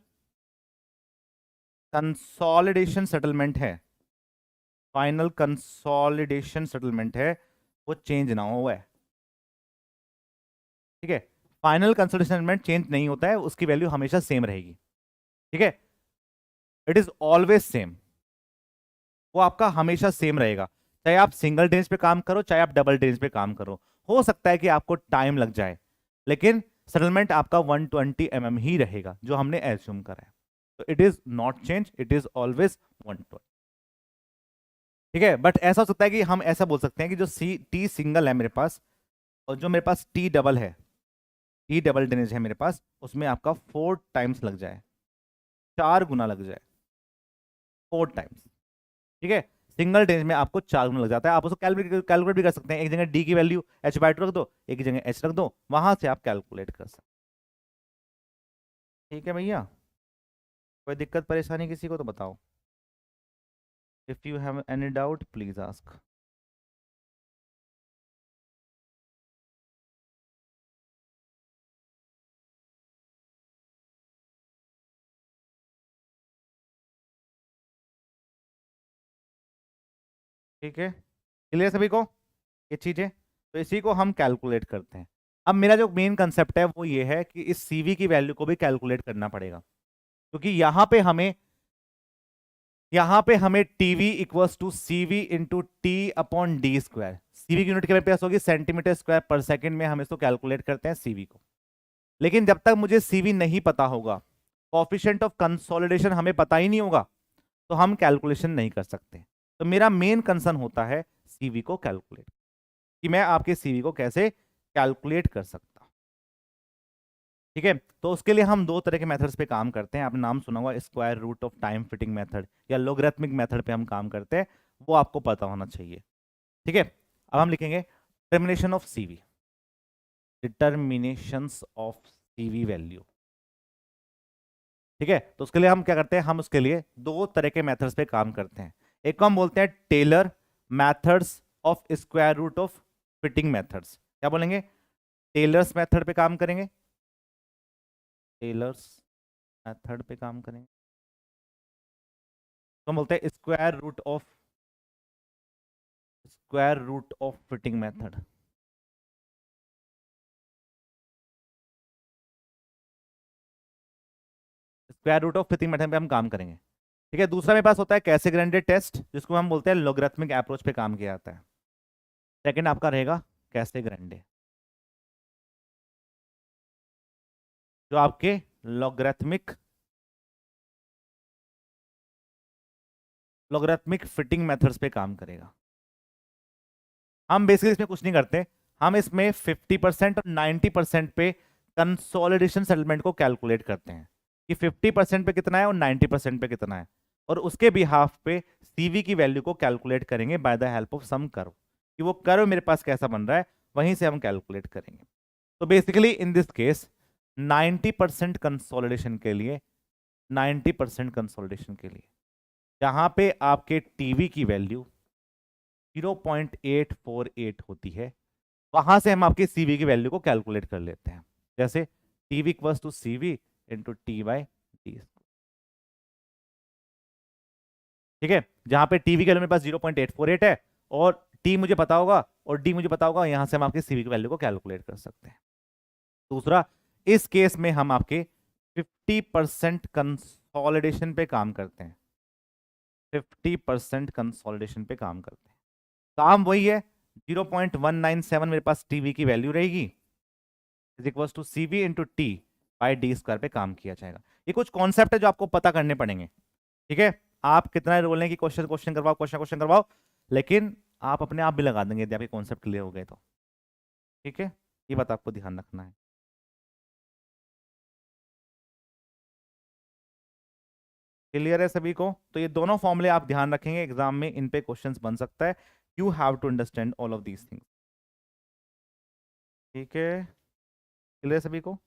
कंसोलिडेशन सेटलमेंट है, फाइनल कंसोलिडेशन सेटलमेंट है, वो चेंज ना हुआ है, ठीक है। फाइनल कंसोलिडेशन सेटलमेंट चेंज नहीं होता है, उसकी वैल्यू हमेशा सेम रहेगी, ठीक है, इट इज ऑलवेज सेम, वो आपका हमेशा सेम रहेगा, चाहे आप सिंगल डेज पे काम करो, चाहे आप डबल डेज पे काम करो। हो सकता है कि आपको टाइम लग जाए, लेकिन सेटलमेंट आपका 120 mm ही रहेगा, जो हमने एज्यूम करा है। तो it is not change, it is always 120, ठीक है। बट ऐसा हो सकता है कि हम ऐसा बोल सकते हैं कि जो टी सिंगल है मेरे पास, और जो मेरे पास टी डबल है, टी डबल ड्रेनेज है मेरे पास, उसमें आपका 4 टाइम्स लग जाए, 4 गुना लग जाए, 4 टाइम्स, ठीक है। सिंगल ड्रेनेज में आपको 4 गुना लग जाता है। आप उसको कैलकुलेट भी कर सकते हैं, एक जगह डी की वैल्यू h/2 रख दो, एक जगह h रख दो, वहां से आप कैलकुलेट कर सकते हैं, ठीक है भैया। कोई दिक्कत परेशानी किसी को तो बताओ, if you have any doubt please ask. ठीक है, क्लियर सभी को ये चीजें। तो इसी को हम कैलकुलेट करते हैं। अब मेरा जो मेन कंसेप्ट है वो ये है कि इस सीवी की वैल्यू को भी कैलकुलेट करना पड़ेगा, क्योंकि यहां पे हमें TV equals to CV into T/d²। CV की यूनिट के मेरे पास होगी सेंटीमीटर स्क्वायर पर सेकंड में, हम इसको कैलकुलेट करते हैं सीवी को। लेकिन जब तक मुझे सीवी नहीं पता होगा, कोफिशिएंट ऑफ कंसोलिडेशन हमें पता ही नहीं होगा, तो हम कैलकुलेशन नहीं कर सकते। तो मेरा मेन कंसर्न होता है सीवी को कैलकुलेट, कि मैं आपके सीवी को कैसे कैलकुलेट कर सकता हूं, ठीक है। तो उसके लिए हम दो तरह के मेथड्स पे काम करते हैं। आपने नाम सुना होगा square root of time fitting method, या लोगरिथमिक मेथड पे हम काम करते हैं, वो आपको पता होना चाहिए, ठीक है। अब हम लिखेंगे determination of CV, determinations of CV value, ठीक है। तो उसके लिए हम क्या करते हैं, हम उसके लिए दो तरह के मेथड्स पे काम करते हैं। एक को हम बोलते हैं Taylor methods of square root of fitting methods. क्या बोलेंगे, टेलर्स मेथड पे काम करेंगे, टेलर्स मेथड पे काम करेंगे। तो हम बोलते हैं square root of square root of fitting method. Square root of fitting method पे हम काम करेंगे। ठीक है, दूसरा मेरे पास होता है कैसेग्रेंडे टेस्ट, जिसको हम बोलते हैं लॉगरिथमिक अप्रोच पे काम किया जाता है। सेकंड आपका रहेगा कैसेग्रेंडे, जो आपके लॉगरिथमिक लॉगरिथमिक फिटिंग मेथड्स पे काम करेगा। हम बेसिकली इसमें कुछ नहीं करते, हम इसमें 50% और 90% पे कंसोलिडेशन सेटलमेंट को कैलकुलेट करते हैं कि 50% पे कितना है और 90% पे कितना है, और उसके बिहाफ पे सीवी की वैल्यू को कैलकुलेट करेंगे by the help of some curve, कि वो कर्व मेरे पास कैसा बन रहा है, वहीं से हम कैलकुलेट करेंगे। तो basically in this case 90% consolidation के लिए 90% कंसोलिडेशन के लिए जहां पे आपके टीवी की वैल्यू 0.848 होती है, वहां से हम आपके सीवी की वैल्यू को कैलकुलेट कर लेते हैं। जैसे TV equals to CV into T by T. ठीक है, जहां पे टीवी की वैल्यू मेरे पास 0.848 है और टी मुझे पता होगा और डी मुझे पता होगा, यहां से हम आपके सीवी की वैल्यू को कैलकुलेट कर सकते हैं। दूसरा, इस केस में हम आपके 50% कंसोलिडेशन पे काम करते हैं। 50% कंसोलिडेशन पे काम करते हैं, काम वही है, 0.197 मेरे पास टीवी की वैल्यू रहेगी, is equal to CV into T by D square पे काम किया जाएगा। ये कुछ कॉन्सेप्ट है जो आपको पता करने पड़ेंगे। ठीक है, आप कितना रोल लें कि क्वेश्चन क्वेश्चन करवाओ, क्वेश्चन क्वेश्चन करवाओ, लेकिन आप अपने आप भी लगा देंगे यदि आपके कॉन्सेप्ट क्लियर हो गए तो। ठीक है, ये बात आपको ध्यान रखना है। क्लियर है सभी को? तो ये दोनों फॉर्मूले आप ध्यान रखेंगे, एग्जाम में इन पे क्वेश्चंस बन सकता है। You have to understand all of these things. ठीक है, क्लियर सभी को?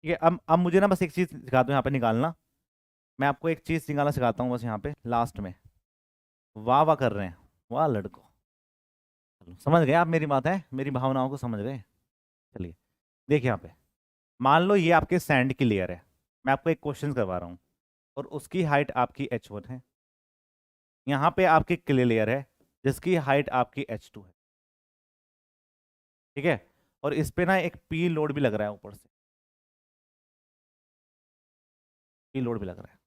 ठीक है, अब मुझे ना बस एक चीज सिखा दो यहाँ पे निकालना। मैं आपको एक चीज निकालना सिखाता हूँ बस यहाँ पे लास्ट में। वाह वाह कर रहे हैं, वाह लड़को। चलो, समझ गए आप मेरी बात है, मेरी भावनाओं को समझ गए। चलिए, देखिए यहाँ पे, मान लो ये आपके सैंड की लेयर है, मैं आपको एक क्वेश्चन करवा रहा हूँ, और उसकी हाइट आपकी h1 है। यहाँ पे आपकी क्ले लेयर है जिसकी हाइट आपकी h2 है। ठीक है, और इस पे ना एक पी लोड भी लग रहा है ऊपर से, पी लोड भी लग रहा है,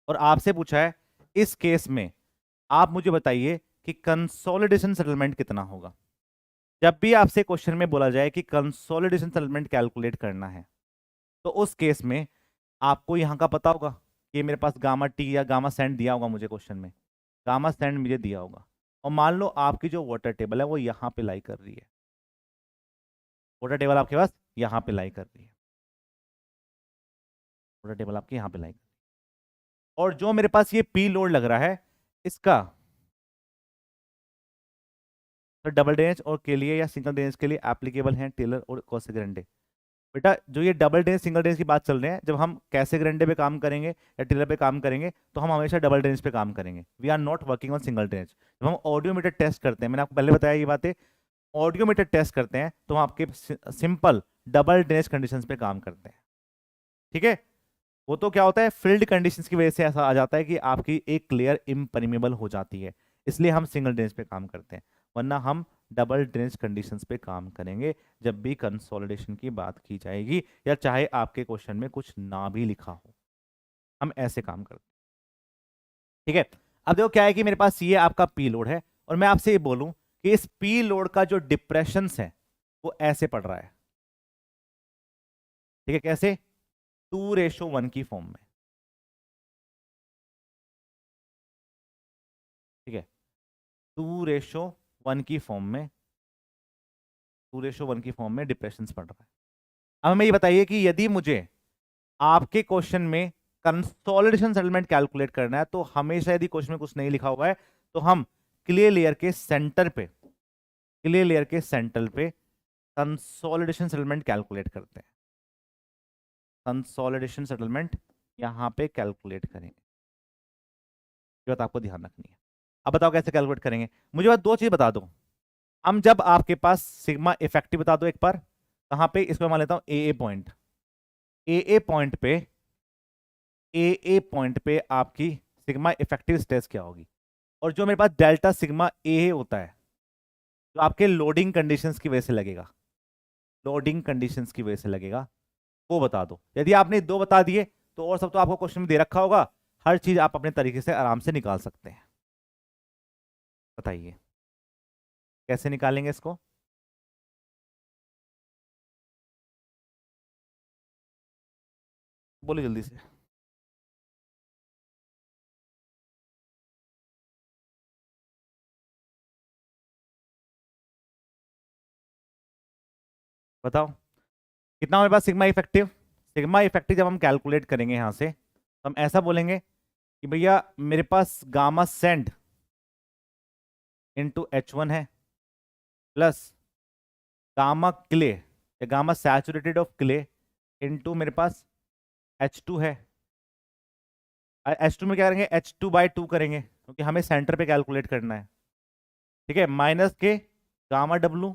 और आपसे पूछा है इस केस में आप मुझे बताइए कि कंसोलिडेशन सेटलमेंट कितना होगा। जब भी आपसे क्वेश्चन में बोला जाए कि कंसोलिडेशन सेटलमेंट कैलकुलेट करना है, तो उस केस में आपको यहां का पता होगा कि मेरे पास गामा टी या गामा सैंड दिया होगा, मुझे क्वेश्चन में गामा सैंड मुझे दिया होगा, और मान लो आपकी जो वाटर टेबल है वो यहां पे लाई कर रही है, वाटर टेबल आपके पास यहां पे लाई कर रही है, वाटर टेबल आपकी यहां पे लाई कर रही है, और जो मेरे पास ये पी लोड लग रहा है, इसका तो डबल ड्रेनेज और के लिए या सिंगल ड्रेनेज के लिए एप्लीकेबल है टेलर और कोसेग्रेंडे। बेटा जो ये डबल ड्रेनेज सिंगल ड्रेनेज की बात चल रही है, जब हम कैसेग्रेंडे पे काम करेंगे या टेलर पे काम करेंगे तो हम हमेशा डबल ड्रेनेज पे काम करेंगे। We are not working on single drainage. जब हम ऑडियोमीटर टेस्ट करते हैं, मैंने आपको पहले बताया ये बातें, ऑडियोमीटर टेस्ट करते हैं तो हम आपके सिंपल डबल ड्रेनेज कंडीशंस पे काम करते हैं। ठीक है, वो तो क्या होता है, फील्ड कंडीशंस की वजह से ऐसा आ जाता है कि आपकी एक लेयर इम्परमेबल हो जाती है, इसलिए हम सिंगल ड्रेनेज पे काम करते हैं, वरना हम डबल ड्रेनेज कंडीशंस पे काम करेंगे जब भी कंसोलिडेशन की बात की जाएगी, या चाहे आपके क्वेश्चन में कुछ ना भी लिखा हो, हम ऐसे काम करते हैं। ठीक है, अब देखो क्या है कि मेरे पास ये आपका पी लोड है, और मैं आपसे ये बोलूं कि इस पी लोड का जो डिप्रेशन है वो ऐसे पड़ रहा है। ठीक है, कैसे? 2:1 की फॉर्म में। ठीक है, 2:1 की फॉर्म में, 2:1 की फॉर्म में डिप्रेशन पड़ रहा है। अब हमें ये बताइए कि यदि मुझे आपके क्वेश्चन में कंसोलिडेशन सेटलमेंट कैलकुलेट करना है, तो हमेशा यदि क्वेश्चन में कुछ नहीं लिखा हुआ है तो हम क्ले लेयर के सेंटर पे, क्ले लेयर के सेंटर पे कंसोलिडेशन सेटलमेंट कैलकुलेट करते हैं। कंसोलिडेशन सेटलमेंट यहां पे कैलकुलेट करेंगे। ये बात आपको ध्यान रखनी है। अब बताओ कैसे कैलकुलेट करेंगे। मुझे बस दो चीज बता दो। हम जब आपके पास सिग्मा इफेक्टिव बता दो एक बार, कहां पे, इसको मान लेता हूं ए पॉइंट। ए पॉइंट पे, ए पॉइंट पे आपकी सिग्मा इफेक्टिव स्ट्रेस क्या होगी, और जो मेरे पास डेल्टा सिग्मा ए होता है जो आपके लोडिंग कंडीशंस की वजह से लगेगा, लोडिंग कंडीशंस की वजह से लगेगा, वो बता दो। यदि आपने दो बता दिए तो और सब तो आपको क्वेश्चन में दे रखा होगा, हर चीज आप अपने तरीके से आराम से निकाल सकते हैं। बताइए कैसे निकालेंगे इसको। बोलिए जल्दी से। बताओ कितना हमारे पास सिग्मा इफेक्टिव। सिग्मा इफेक्टिव जब हम कैलकुलेट करेंगे यहां से तो हम ऐसा बोलेंगे कि भैया मेरे पास गामा सेंड इंटू H1 है, प्लस गामा क्ले या gamma saturated of clay into मेरे पास H2 है। H2 में क्या करेंगे, H2/2 करेंगे क्योंकि हमें सेंटर पे कैलकुलेट करना है। ठीक है, माइनस के गामा W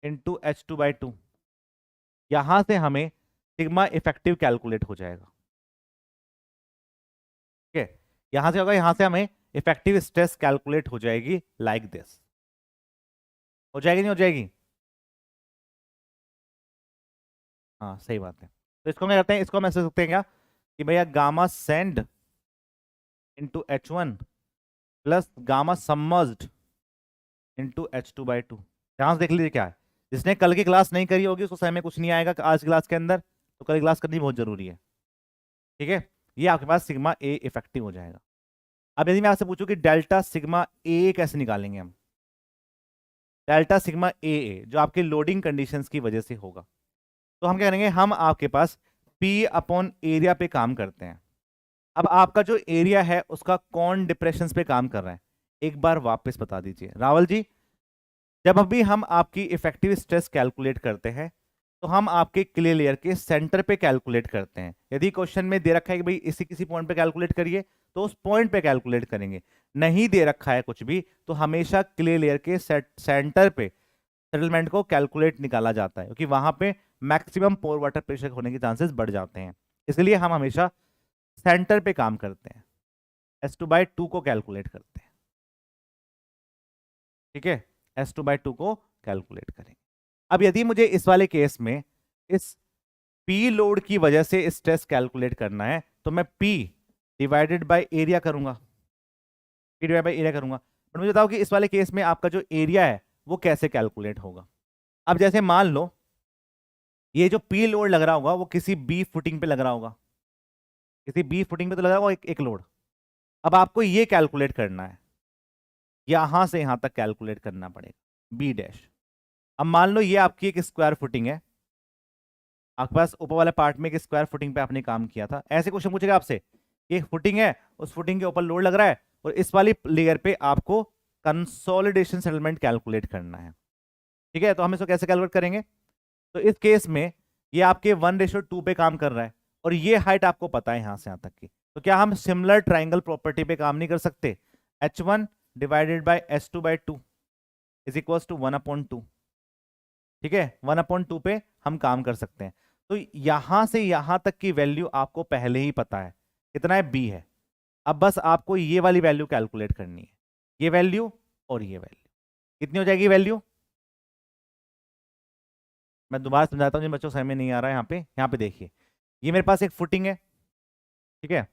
इंटू H2/2, यहां से हमें सिग्मा इफेक्टिव कैलकुलेट हो जाएगा। ठीक है, यहां से होगा, यहां से हमें इफेक्टिव स्ट्रेस कैलकुलेट हो जाएगी लाइक दिस। हो जाएगी नहीं हो जाएगी। हाँ सही बात है। तो इसको क्या करते हैं, इसको हम ऐसे सकते हैं क्या कि भैया gamma send into H1 plus gamma submerged into H2/2। ध्यान से देख लीजिए क्या है। जिसने कल की क्लास नहीं करी होगी उसको समय में कुछ नहीं आएगा आज क्लास के अंदर, तो कल की क्लास करनी बहुत जरूरी है। ठीक है, ये आपके पास सिग्मा ए इफेक्टिव हो जाएगा। अब यदि मैं आपसे पूछूं कि डेल्टा सिग्मा ए कैसे निकालेंगे हम, डेल्टा सिग्मा ए जो आपके लोडिंग कंडीशंस की वजह से होगा, तो हम क्या करेंगे, हम आपके पास पी अपॉन एरिया पे काम करते हैं। अब आपका जो एरिया है उसका कौन डिप्रेशन पे काम कर रहा है, एक बार वापस बता दीजिए रावल जी। जब अभी हम आपकी इफेक्टिव स्ट्रेस कैलकुलेट करते हैं तो हम आपके क्ले लेयर के सेंटर पे कैलकुलेट करते हैं। यदि क्वेश्चन में दे रखा है कि भाई इसी किसी पॉइंट पे कैलकुलेट करिए तो उस पॉइंट पे कैलकुलेट करेंगे। नहीं दे रखा है कुछ भी तो हमेशा क्ले लेयर के सेंटर पे सेटलमेंट को कैलकुलेट निकाला जाता है, क्योंकि वहां पे मैक्सिमम पोर वाटर प्रेशर होने के चांसेस बढ़ जाते हैं। इसलिए हम हमेशा सेंटर पे काम करते हैं, S2/2 को कैलकुलेट करते हैं। ठीक है, S2/2 को कैलकुलेट करेंगे। अब यदि मुझे इस वाले केस में इस P लोड की वजह से स्ट्रेस कैलकुलेट करना है तो मैं P डिवाइडेड बाय एरिया करूंगा, P डिवाइड बाय एरिया करूंगा। बट मुझे बताओ कि इस वाले केस में आपका जो एरिया है वो कैसे कैलकुलेट होगा। अब जैसे मान लो ये जो P लोड लग रहा होगा वो किसी B फुटिंग पे लग रहा होगा, किसी B फुटिंग पे तो लग रहा होगा एक लोड। अब आपको ये कैलकुलेट करना है, यहां से यहां तक कैलकुलेट करना पड़ेगा B डैश। अब मान लो ये आपकी एक स्क्वायर फुटिंग है, आपके पास ऊपर वाले पार्ट में एक स्क्वायर फुटिंग पे आपने काम किया था। ऐसे क्वेश्चन पूछेगा आपसे, एक फुटिंग है उस फुटिंग के ऊपर लोड लग रहा है और इस वाली लेयर पे आपको कंसोलिडेशन सेटलमेंट कैलकुलेट करना है। ठीक है, तो हम इसको कैसे कैलकुलेट करेंगे, तो इस केस में ये आपके 1:2 पे काम कर रहा है और ये हाइट आपको पता है यहां से यहां तक की, तो क्या हम सिमिलर ट्राइंगल प्रॉपर्टी पे काम नहीं कर सकते, H1 divided by S2/2 is equal to 1/2। ठीक है, 1/2 पे हम काम कर सकते हैं। तो यहां से यहां तक की वैल्यू आपको पहले ही पता है कितना है, B है। अब बस आपको ये वाली वैल्यू कैलकुलेट करनी है, ये वैल्यू और ये वैल्यू कितनी हो जाएगी वैल्यू। मैं दोबारा समझाता हूँ जिन बच्चों को समझ में नहीं आ रहा है। यहाँ पे देखिए, ये मेरे पास एक फुटिंग है। ठीक है,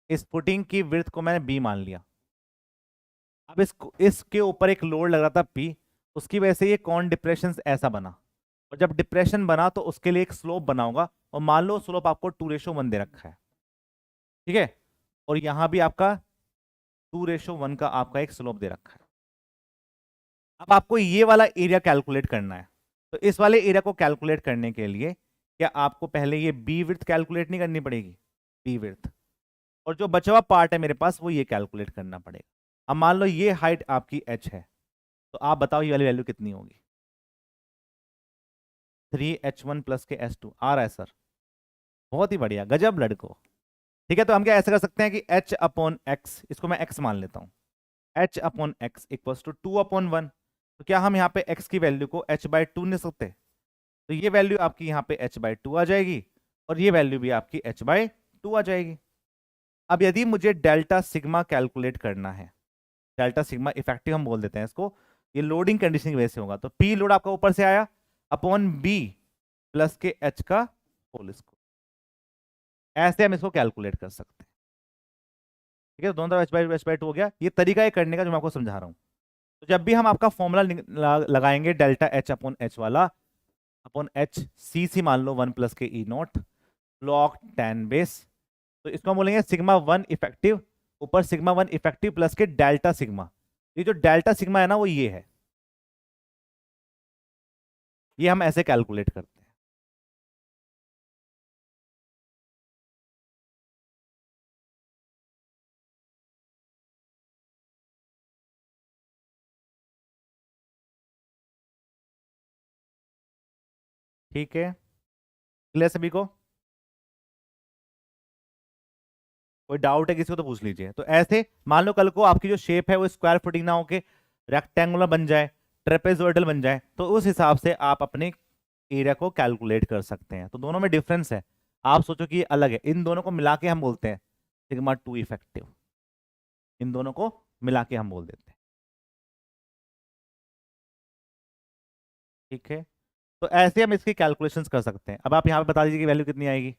इस फुटिंग की विड्थ को मैंने B मान लिया। अब इसके ऊपर एक लोड लग रहा था P, उसकी वजह से ये कौन डिप्रेशन ऐसा बना, और जब डिप्रेशन बना तो उसके लिए एक स्लोप बना होगा, और मान लो स्लोप आपको 2:1 दे रखा है। ठीक है, और यहां भी आपका 2:1 का आपका एक स्लोप दे रखा है। अब आपको ये वाला एरिया कैलकुलेट करना है, तो इस वाले एरिया को कैलकुलेट करने के लिए क्या आपको पहले ये बी विड्थ कैलकुलेट नहीं करनी पड़ेगी, बी विड्थ, और जो बचा हुआ पार्ट है मेरे पास वो ये कैलकुलेट करना पड़ेगा। अब मान लो ये हाइट आपकी h है, तो आप बताओ ये वाली वैल्यू कितनी होगी। 3h1 प्लस के S2 आ रहा है सर, बहुत ही बढ़िया, गजब लड़को। ठीक है, तो हम क्या ऐसा कर सकते हैं कि h अपॉन एक्स, इसको मैं x मान लेता हूँ, h upon X equals to 2/1। तो क्या हम यहाँ पे x की वैल्यू को h/2 ले सकते हैं? तो ये वैल्यू आपकी यहाँ पे h/2 आ जाएगी और ये वैल्यू भी आपकी h/2 आ जाएगी। अब यदि मुझे डेल्टा सिग्मा कैलकुलेट करना है, डेल्टा सिग्मा इफेक्टिव हम बोल देते हैं इसको, ये लोडिंग कंडीशन की वजह से होगा, तो P लोड आपका ऊपर से आया अपॉन B प्लस के H का होल स्क्वायर, ऐसे हम इसको कैलकुलेट कर सकते हैं। ठीक है, तो दोनों तरफ h/2 हो गया। ये तरीका है करने का जो मैं आपको समझा रहा हूं। तो जब भी हम आपका फॉर्मूला लगाएंगे डेल्टा H अपॉन H वाला, अपॉन H सी मान लो 1 प्लस के ई नॉट log 10 बेस, तो इसको हम बोलेंगे सिग्मा 1 इफेक्टिव ऊपर सिग्मा 1 इफेक्टिव प्लस के डेल्टा सिग्मा। ये जो डेल्टा सिग्मा है ना वो ये है, ये हम ऐसे कैलकुलेट करते हैं। ठीक है, क्लियर सभी को? कोई डाउट है किसी को तो पूछ लीजिए। तो ऐसे मान लो कल को आपकी जो शेप है वो स्क्वायर फुटिंग ना होके रेक्टेंगुलर बन जाए, ट्रेपेजोइडल बन जाए, तो उस हिसाब से आप अपने एरिया को कैलकुलेट कर सकते हैं। तो दोनों में डिफरेंस है, आप सोचो कि ये अलग है, इन दोनों को मिला के हम बोलते हैं सिग्मा 2 इफेक्टिव, इन दोनों को मिला के हम बोल देते हैं। ठीक है, तो ऐसे हम इसकी कैलकुलेशंस कर सकते हैं। अब आप यहाँ पे बता दीजिए कि वैल्यू कितनी आएगी।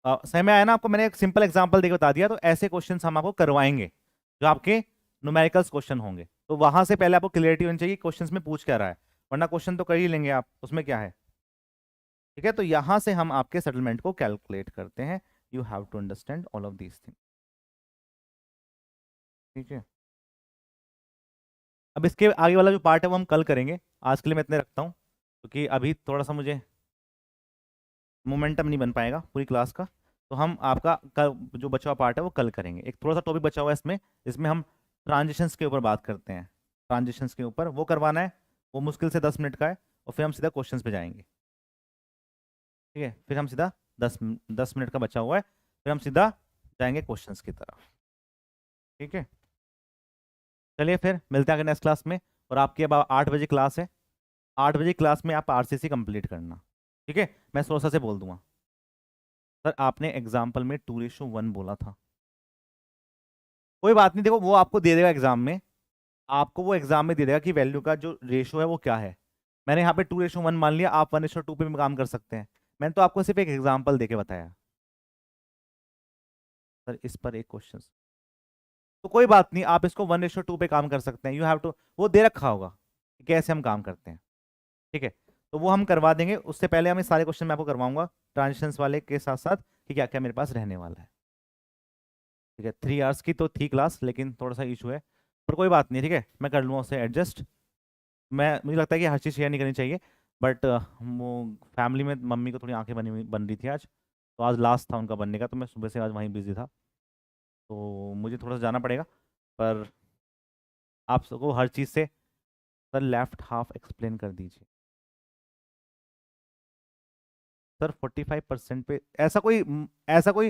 समझ में आया ना आपको? मैंने एक सिंपल एग्जांपल देके बता दिया। तो ऐसे क्वेश्चंस हम आपको करवाएंगे जो आपके न्यूमेरिकल्स क्वेश्चन होंगे, तो वहां से पहले आपको क्लियरिटी होनी चाहिए क्वेश्चंस में पूछ क्या रहा है, वरना क्वेश्चन तो कर ही लेंगे आप, उसमें क्या है। ठीक है, तो यहां से हम आपके सेटलमेंट को कैलकुलेट करते हैं। You have to understand all of these thing. ठीक है, अब इसके आगे वाला जो पार्ट है वो हम कल करेंगे, आज के लिए मैं इतने रखता हूँ, क्योंकि अभी थोड़ा सा मुझे मोमेंटम नहीं बन पाएगा पूरी क्लास का। तो हम आपका कल जो बचा हुआ पार्ट है वो कल करेंगे। एक थोड़ा सा टॉपिक बचा हुआ है इसमें, इसमें हम ट्रांजिशंस के ऊपर बात करते हैं, ट्रांजिशंस के ऊपर वो करवाना है, वो मुश्किल से 10 मिनट का है, और फिर हम सीधा क्वेश्चंस पे जाएंगे। ठीक है, फिर हम सीधा 10 मिनट का बचा हुआ है, फिर हम सीधा जाएंगे क्वेश्चंस की तरफ। ठीक है, चलिए फिर मिलते हैं अगर नेक्स्ट क्लास में। और आपकी अब 8 बजे क्लास है, 8 बजे क्लास में आप आरसीसी कंप्लीट करना। ठीक है, मैं सोचा से बोल दूंगा सर आपने एग्जाम्पल में 2:1 बोला था, कोई बात नहीं, देखो वो आपको दे देगा एग्जाम में, आपको वो एग्जाम में दे देगा कि वैल्यू का जो रेशो है वो क्या है। मैंने यहाँ पे 2:1 मान लिया, आप 1:2 पे भी काम कर सकते हैं। मैंने तो आपको सिर्फ एक एग्जाम्पल देके बताया सर, इस पर एक क्वेश्चन, तो कोई बात नहीं, आप इसको 1:2 पे काम कर सकते हैं। यू हैव टू, वो दे रखा होगा कि कैसे हम काम करते हैं। ठीक है, तो वो हम करवा देंगे, उससे पहले हम इस सारे क्वेश्चन मैं आपको करवाऊंगा ट्रांजिशंस वाले के साथ साथ कि क्या क्या मेरे पास रहने वाला है। ठीक है, 3 आवर्स की तो थी क्लास, लेकिन थोड़ा सा इशू है, पर कोई बात नहीं। ठीक है, मैं कर लूँगा उससे एडजस्ट। मैं मुझे लगता है कि हर चीज़ शेयर नहीं करनी चाहिए, बट वो फैमिली में मम्मी को थोड़ी आंखें बन रही थी आज, तो आज लास्ट था उनका बनने का, तो मैं सुबह से आज वहीं बिजी था, तो मुझे थोड़ा सा जाना पड़ेगा। पर आप सबको हर चीज़ से सर लेफ्ट हाफ एक्सप्लेन कर दीजिए सर। 45% पे ऐसा कोई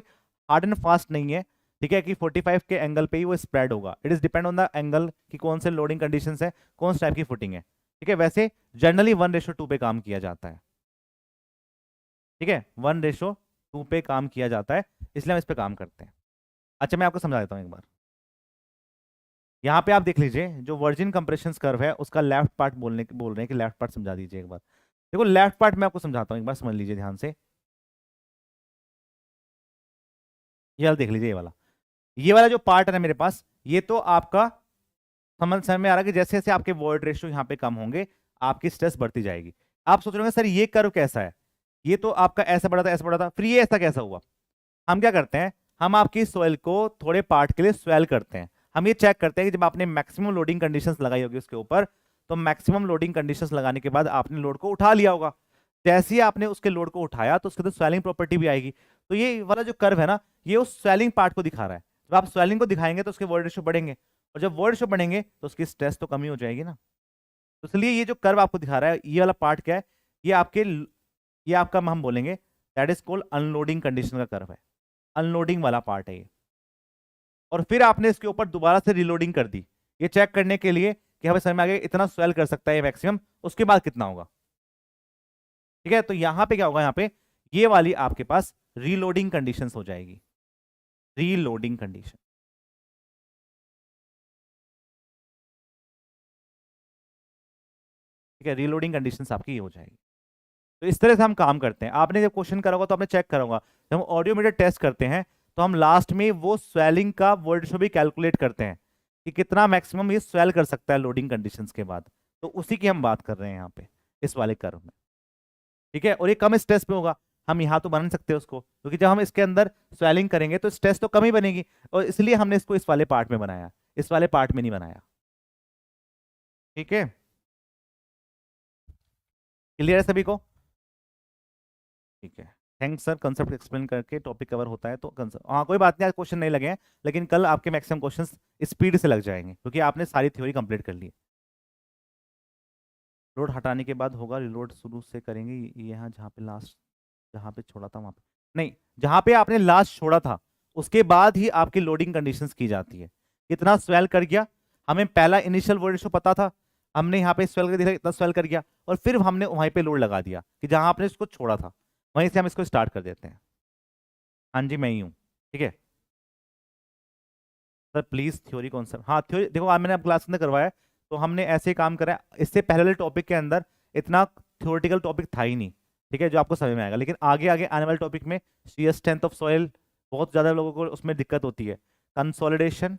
हार्ड एंड फास्ट नहीं है। ठीक है, कि 45 के एंगल पे ही वो स्प्रेड होगा, it is depend on the angle कि कौन से लोडिंग कंडीशंस है, कौन सा टाइप की फुटिंग है। ठीक है, वैसे जनरली 1:2 पे काम किया जाता है। ठीक है, 1:2 पे काम किया जाता है, इसलिए हम इस पे काम करते हैं। अच्छा, मैं आपको समझा देता हूँ एक बार। यहाँ पे आप देख लीजिए, जो वर्जिन कंप्रेशन कर्व है उसका लेफ्ट पार्ट बोल रहे हैं कि लेफ्ट पार्ट समझा दीजिए एक बार। देखो लेफ्ट पार्ट मैं आपको समझाता हूँ, एक बार समझ लीजिए ध्यान से। ये वाला देख लीजिए, ये वाला जो पार्ट है ना मेरे पास, ये तो आपका समझ में आ रहा है कि जैसे जैसे आपके वॉइड रेशियो यहाँ पे कम होंगे, आपकी स्ट्रेस बढ़ती जाएगी। आप सोच रहे होंगे सर ये कर्व कैसा है, ये तो आपका ऐसा बढ़ा था ऐसा बढ़ा था, फिर ये ऐसा कैसा हुआ। हम क्या करते हैं, हम आपकी सॉइल को थोड़े पार्ट के लिए स्वेल करते हैं। हम ये चेक करते हैं कि जब आपने मैक्सिमम लोडिंग कंडीशंस लगाई होगी उसके ऊपर, तो मैक्सिमम लोडिंग कंडीशंस लगाने के बाद आपने लोड को उठा लिया होगा, जैसे ही आपने उसके लोड को उठाया तो उसके अंदर स्वेलिंग प्रॉपर्टी भी आएगी। तो ये वाला जो कर्व है ना, ये उस स्वेलिंग पार्ट को दिखा रहा है। जब आप स्वेलिंग को दिखाएंगे तो उसके वॉइड रेशियो बढ़ेंगे, और जब वॉइड रेशियो बढ़ेंगे तो उसकी स्ट्रेस तो कमी हो जाएगी ना। तो इसलिए ये जो कर्व आपको दिखा रहा है, ये वाला पार्ट क्या है, ये आपके ये आपका हम बोलेंगे that is called unloading condition का कर्व है। अनलोडिंग वाला पार्ट है ये। और फिर आपने इसके ऊपर दोबारा से रिलोडिंग कर दी, ये चेक करने के लिए कि हमें समझ में आ गया इतना स्वेल कर सकता है मैक्सिमम, उसके बाद कितना होगा। ठीक है, तो यहां पे क्या होगा, यहां पे ये वाली आपके पास रीलोडिंग कंडीशंस हो जाएगी, रीलोडिंग कंडीशन। ठीक है, रीलोडिंग कंडीशंस आपकी ये हो जाएगी। तो इस तरह से हम काम करते हैं। आपने जब क्वेश्चन करा होगा तो आपने चेक करा होगा, जब हम ऑडियोमीटर टेस्ट करते हैं तो हम लास्ट में वो स्वेलिंग का वर्ड शो भी कैलकुलेट करते हैं कि कितना मैक्सिमम ये स्वेल कर सकता है लोडिंग कंडीशंस के बाद। तो उसी की हम बात कर रहे हैं यहाँ पे इस वाले कर्व में। ठीक है, और ये कम स्ट्रेस पे होगा, हम यहाँ तो बना सकते हैं उसको, क्योंकि जब हम इसके अंदर स्वेलिंग करेंगे तो स्ट्रेस तो कम ही बनेगी, और इसलिए हमने इसको इस वाले पार्ट में बनाया, इस वाले पार्ट में नहीं बनाया। ठीक है, क्लियर है सभी को? ठीक है, थैंक्स सर, कंसेप्ट एक्सप्लेन करके टॉपिक कवर होता है तो हाँ कोई बात नहीं, आज क्वेश्चन नहीं लगे हैं, लेकिन कल आपके मैक्सिमम क्वेश्चंस स्पीड से लग जाएंगे क्योंकि आपने सारी थ्योरी कंप्लीट कर ली। लोड हटाने के बाद होगा रिलोड, शुरू से करेंगे यहाँ जहाँ पे लास्ट, जहाँ पे छोड़ा था वहाँ पे नहीं, जहाँ पे आपने लास्ट छोड़ा था उसके बाद ही आपकी लोडिंग कंडीशंस की जाती है। कितना स्वेल कर गया, हमें पहला इनिशियल वर्ड रेशो पता था, हमने यहाँ पे स्वेल कर दिया, इतना स्वेल कर गया, और फिर हमने वहीं पे लोड लगा दिया कि जहाँ आपने इसको छोड़ा था वहीं से हम इसको स्टार्ट कर देते हैं। हाँ जी मैं ही हूँ। ठीक है सर, प्लीज थ्योरी कॉन्सेप्ट, हाँ थ्योरी देखो, आज मैंने अब क्लास में करवाया तो हमने ऐसे ही काम करा। इससे पहले वाले टॉपिक के अंदर इतना थ्योरेटिकल टॉपिक था ही नहीं, ठीक है, जो आपको समझ में आएगा, लेकिन आगे आगे आने वाले टॉपिक में shear स्ट्रेंथ ऑफ सॉइल, बहुत ज्यादा लोगों को उसमें दिक्कत होती है, consolidation,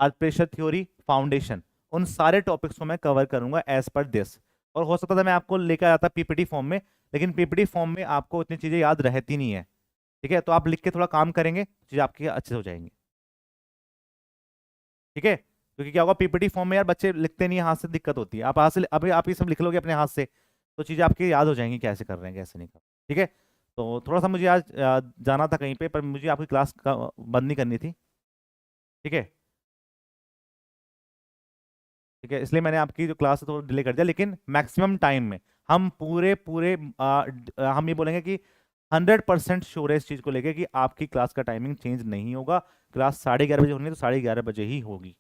earth pressure theory, foundation, उन सारे टॉपिक्स को मैं कवर करूंगा एज पर दिस। और हो सकता था मैं आपको लेकर आता पीपीटी फॉर्म में, लेकिन पीपीटी फॉर्म में आपको इतनी चीजें याद रहती नहीं है। ठीक है, तो आप लिख के थोड़ा काम करेंगे, चीजें आपकी अच्छे से हो जाएंगी। ठीक है, क्योंकि क्या होगा पीपीटी फॉर्म में यार बच्चे लिखते नहीं, हाथ से दिक्कत होती है, आप हाथ से अभी आप ये सब लिख लोगे अपने हाथ से तो चीजें आपकी याद हो जाएंगी, कैसे कर रहे हैं कैसे नहीं कर। ठीक है, तो थोड़ा सा मुझे आज जाना था कहीं पे, पर मुझे आपकी क्लास बंद नहीं करनी थी। ठीक है, ठीक है, इसलिए मैंने आपकी जो क्लास है थोड़ा डिले कर दिया, लेकिन मैक्सिमम टाइम में हम पूरे पूरे हम ये बोलेंगे कि 100% श्योर है इस चीज को लेके कि आपकी क्लास का टाइमिंग चेंज नहीं होगा। क्लास 11:30 बजे होनी है तो 11:30 बजे ही होगी।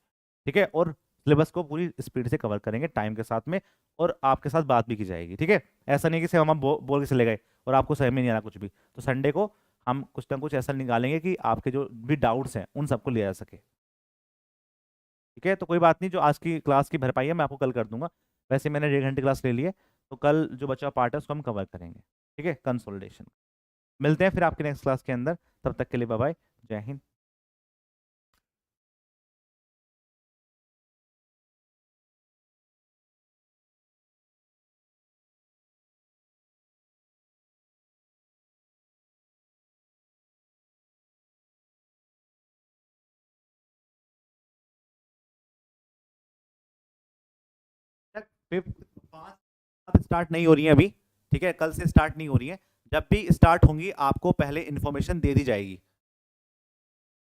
ठीक है, और सिलेबस को पूरी स्पीड से कवर करेंगे टाइम के साथ में, और आपके साथ बात भी की जाएगी। ठीक है, ऐसा नहीं कि सिर्फ हम बोल के चले गए और आपको समझ में नहीं आ रहा कुछ भी, तो संडे को हम कुछ ना कुछ ऐसा निकालेंगे कि आपके जो भी डाउट्स हैं उन सबको लिया जा सके। ठीक है, तो कोई बात नहीं, जो आज की क्लास की भरपाई है मैं आपको कल कर दूंगा। वैसे मैंने 1.5 घंटे क्लास ले ली है, तो कल जो बचा पार्ट है उसको हम कवर करेंगे। ठीक है, कंसोलिडेशन। मिलते हैं फिर आपके नेक्स्ट क्लास के अंदर, तब तक के लिए बाय बाय, जय हिंद। पाँच स्टार्ट नहीं हो रही है अभी, ठीक है, कल से स्टार्ट नहीं हो रही है, जब भी स्टार्ट होंगी आपको पहले इन्फॉर्मेशन दे दी जाएगी।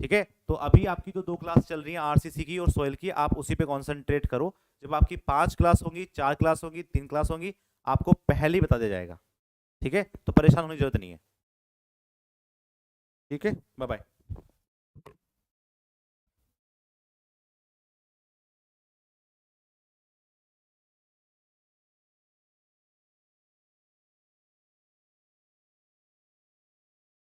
ठीक है, तो अभी आपकी जो 2 क्लास चल रही है आरसीसी की और सोयल की, आप उसी पे कॉन्सेंट्रेट करो। जब आपकी 5 क्लास होंगी, 4 क्लास होगी, 3 क्लास होंगी, आपको पहले ही बता दिया जाएगा। ठीक है, तो परेशान होने की जरूरत नहीं है। ठीक है, बाय बाय।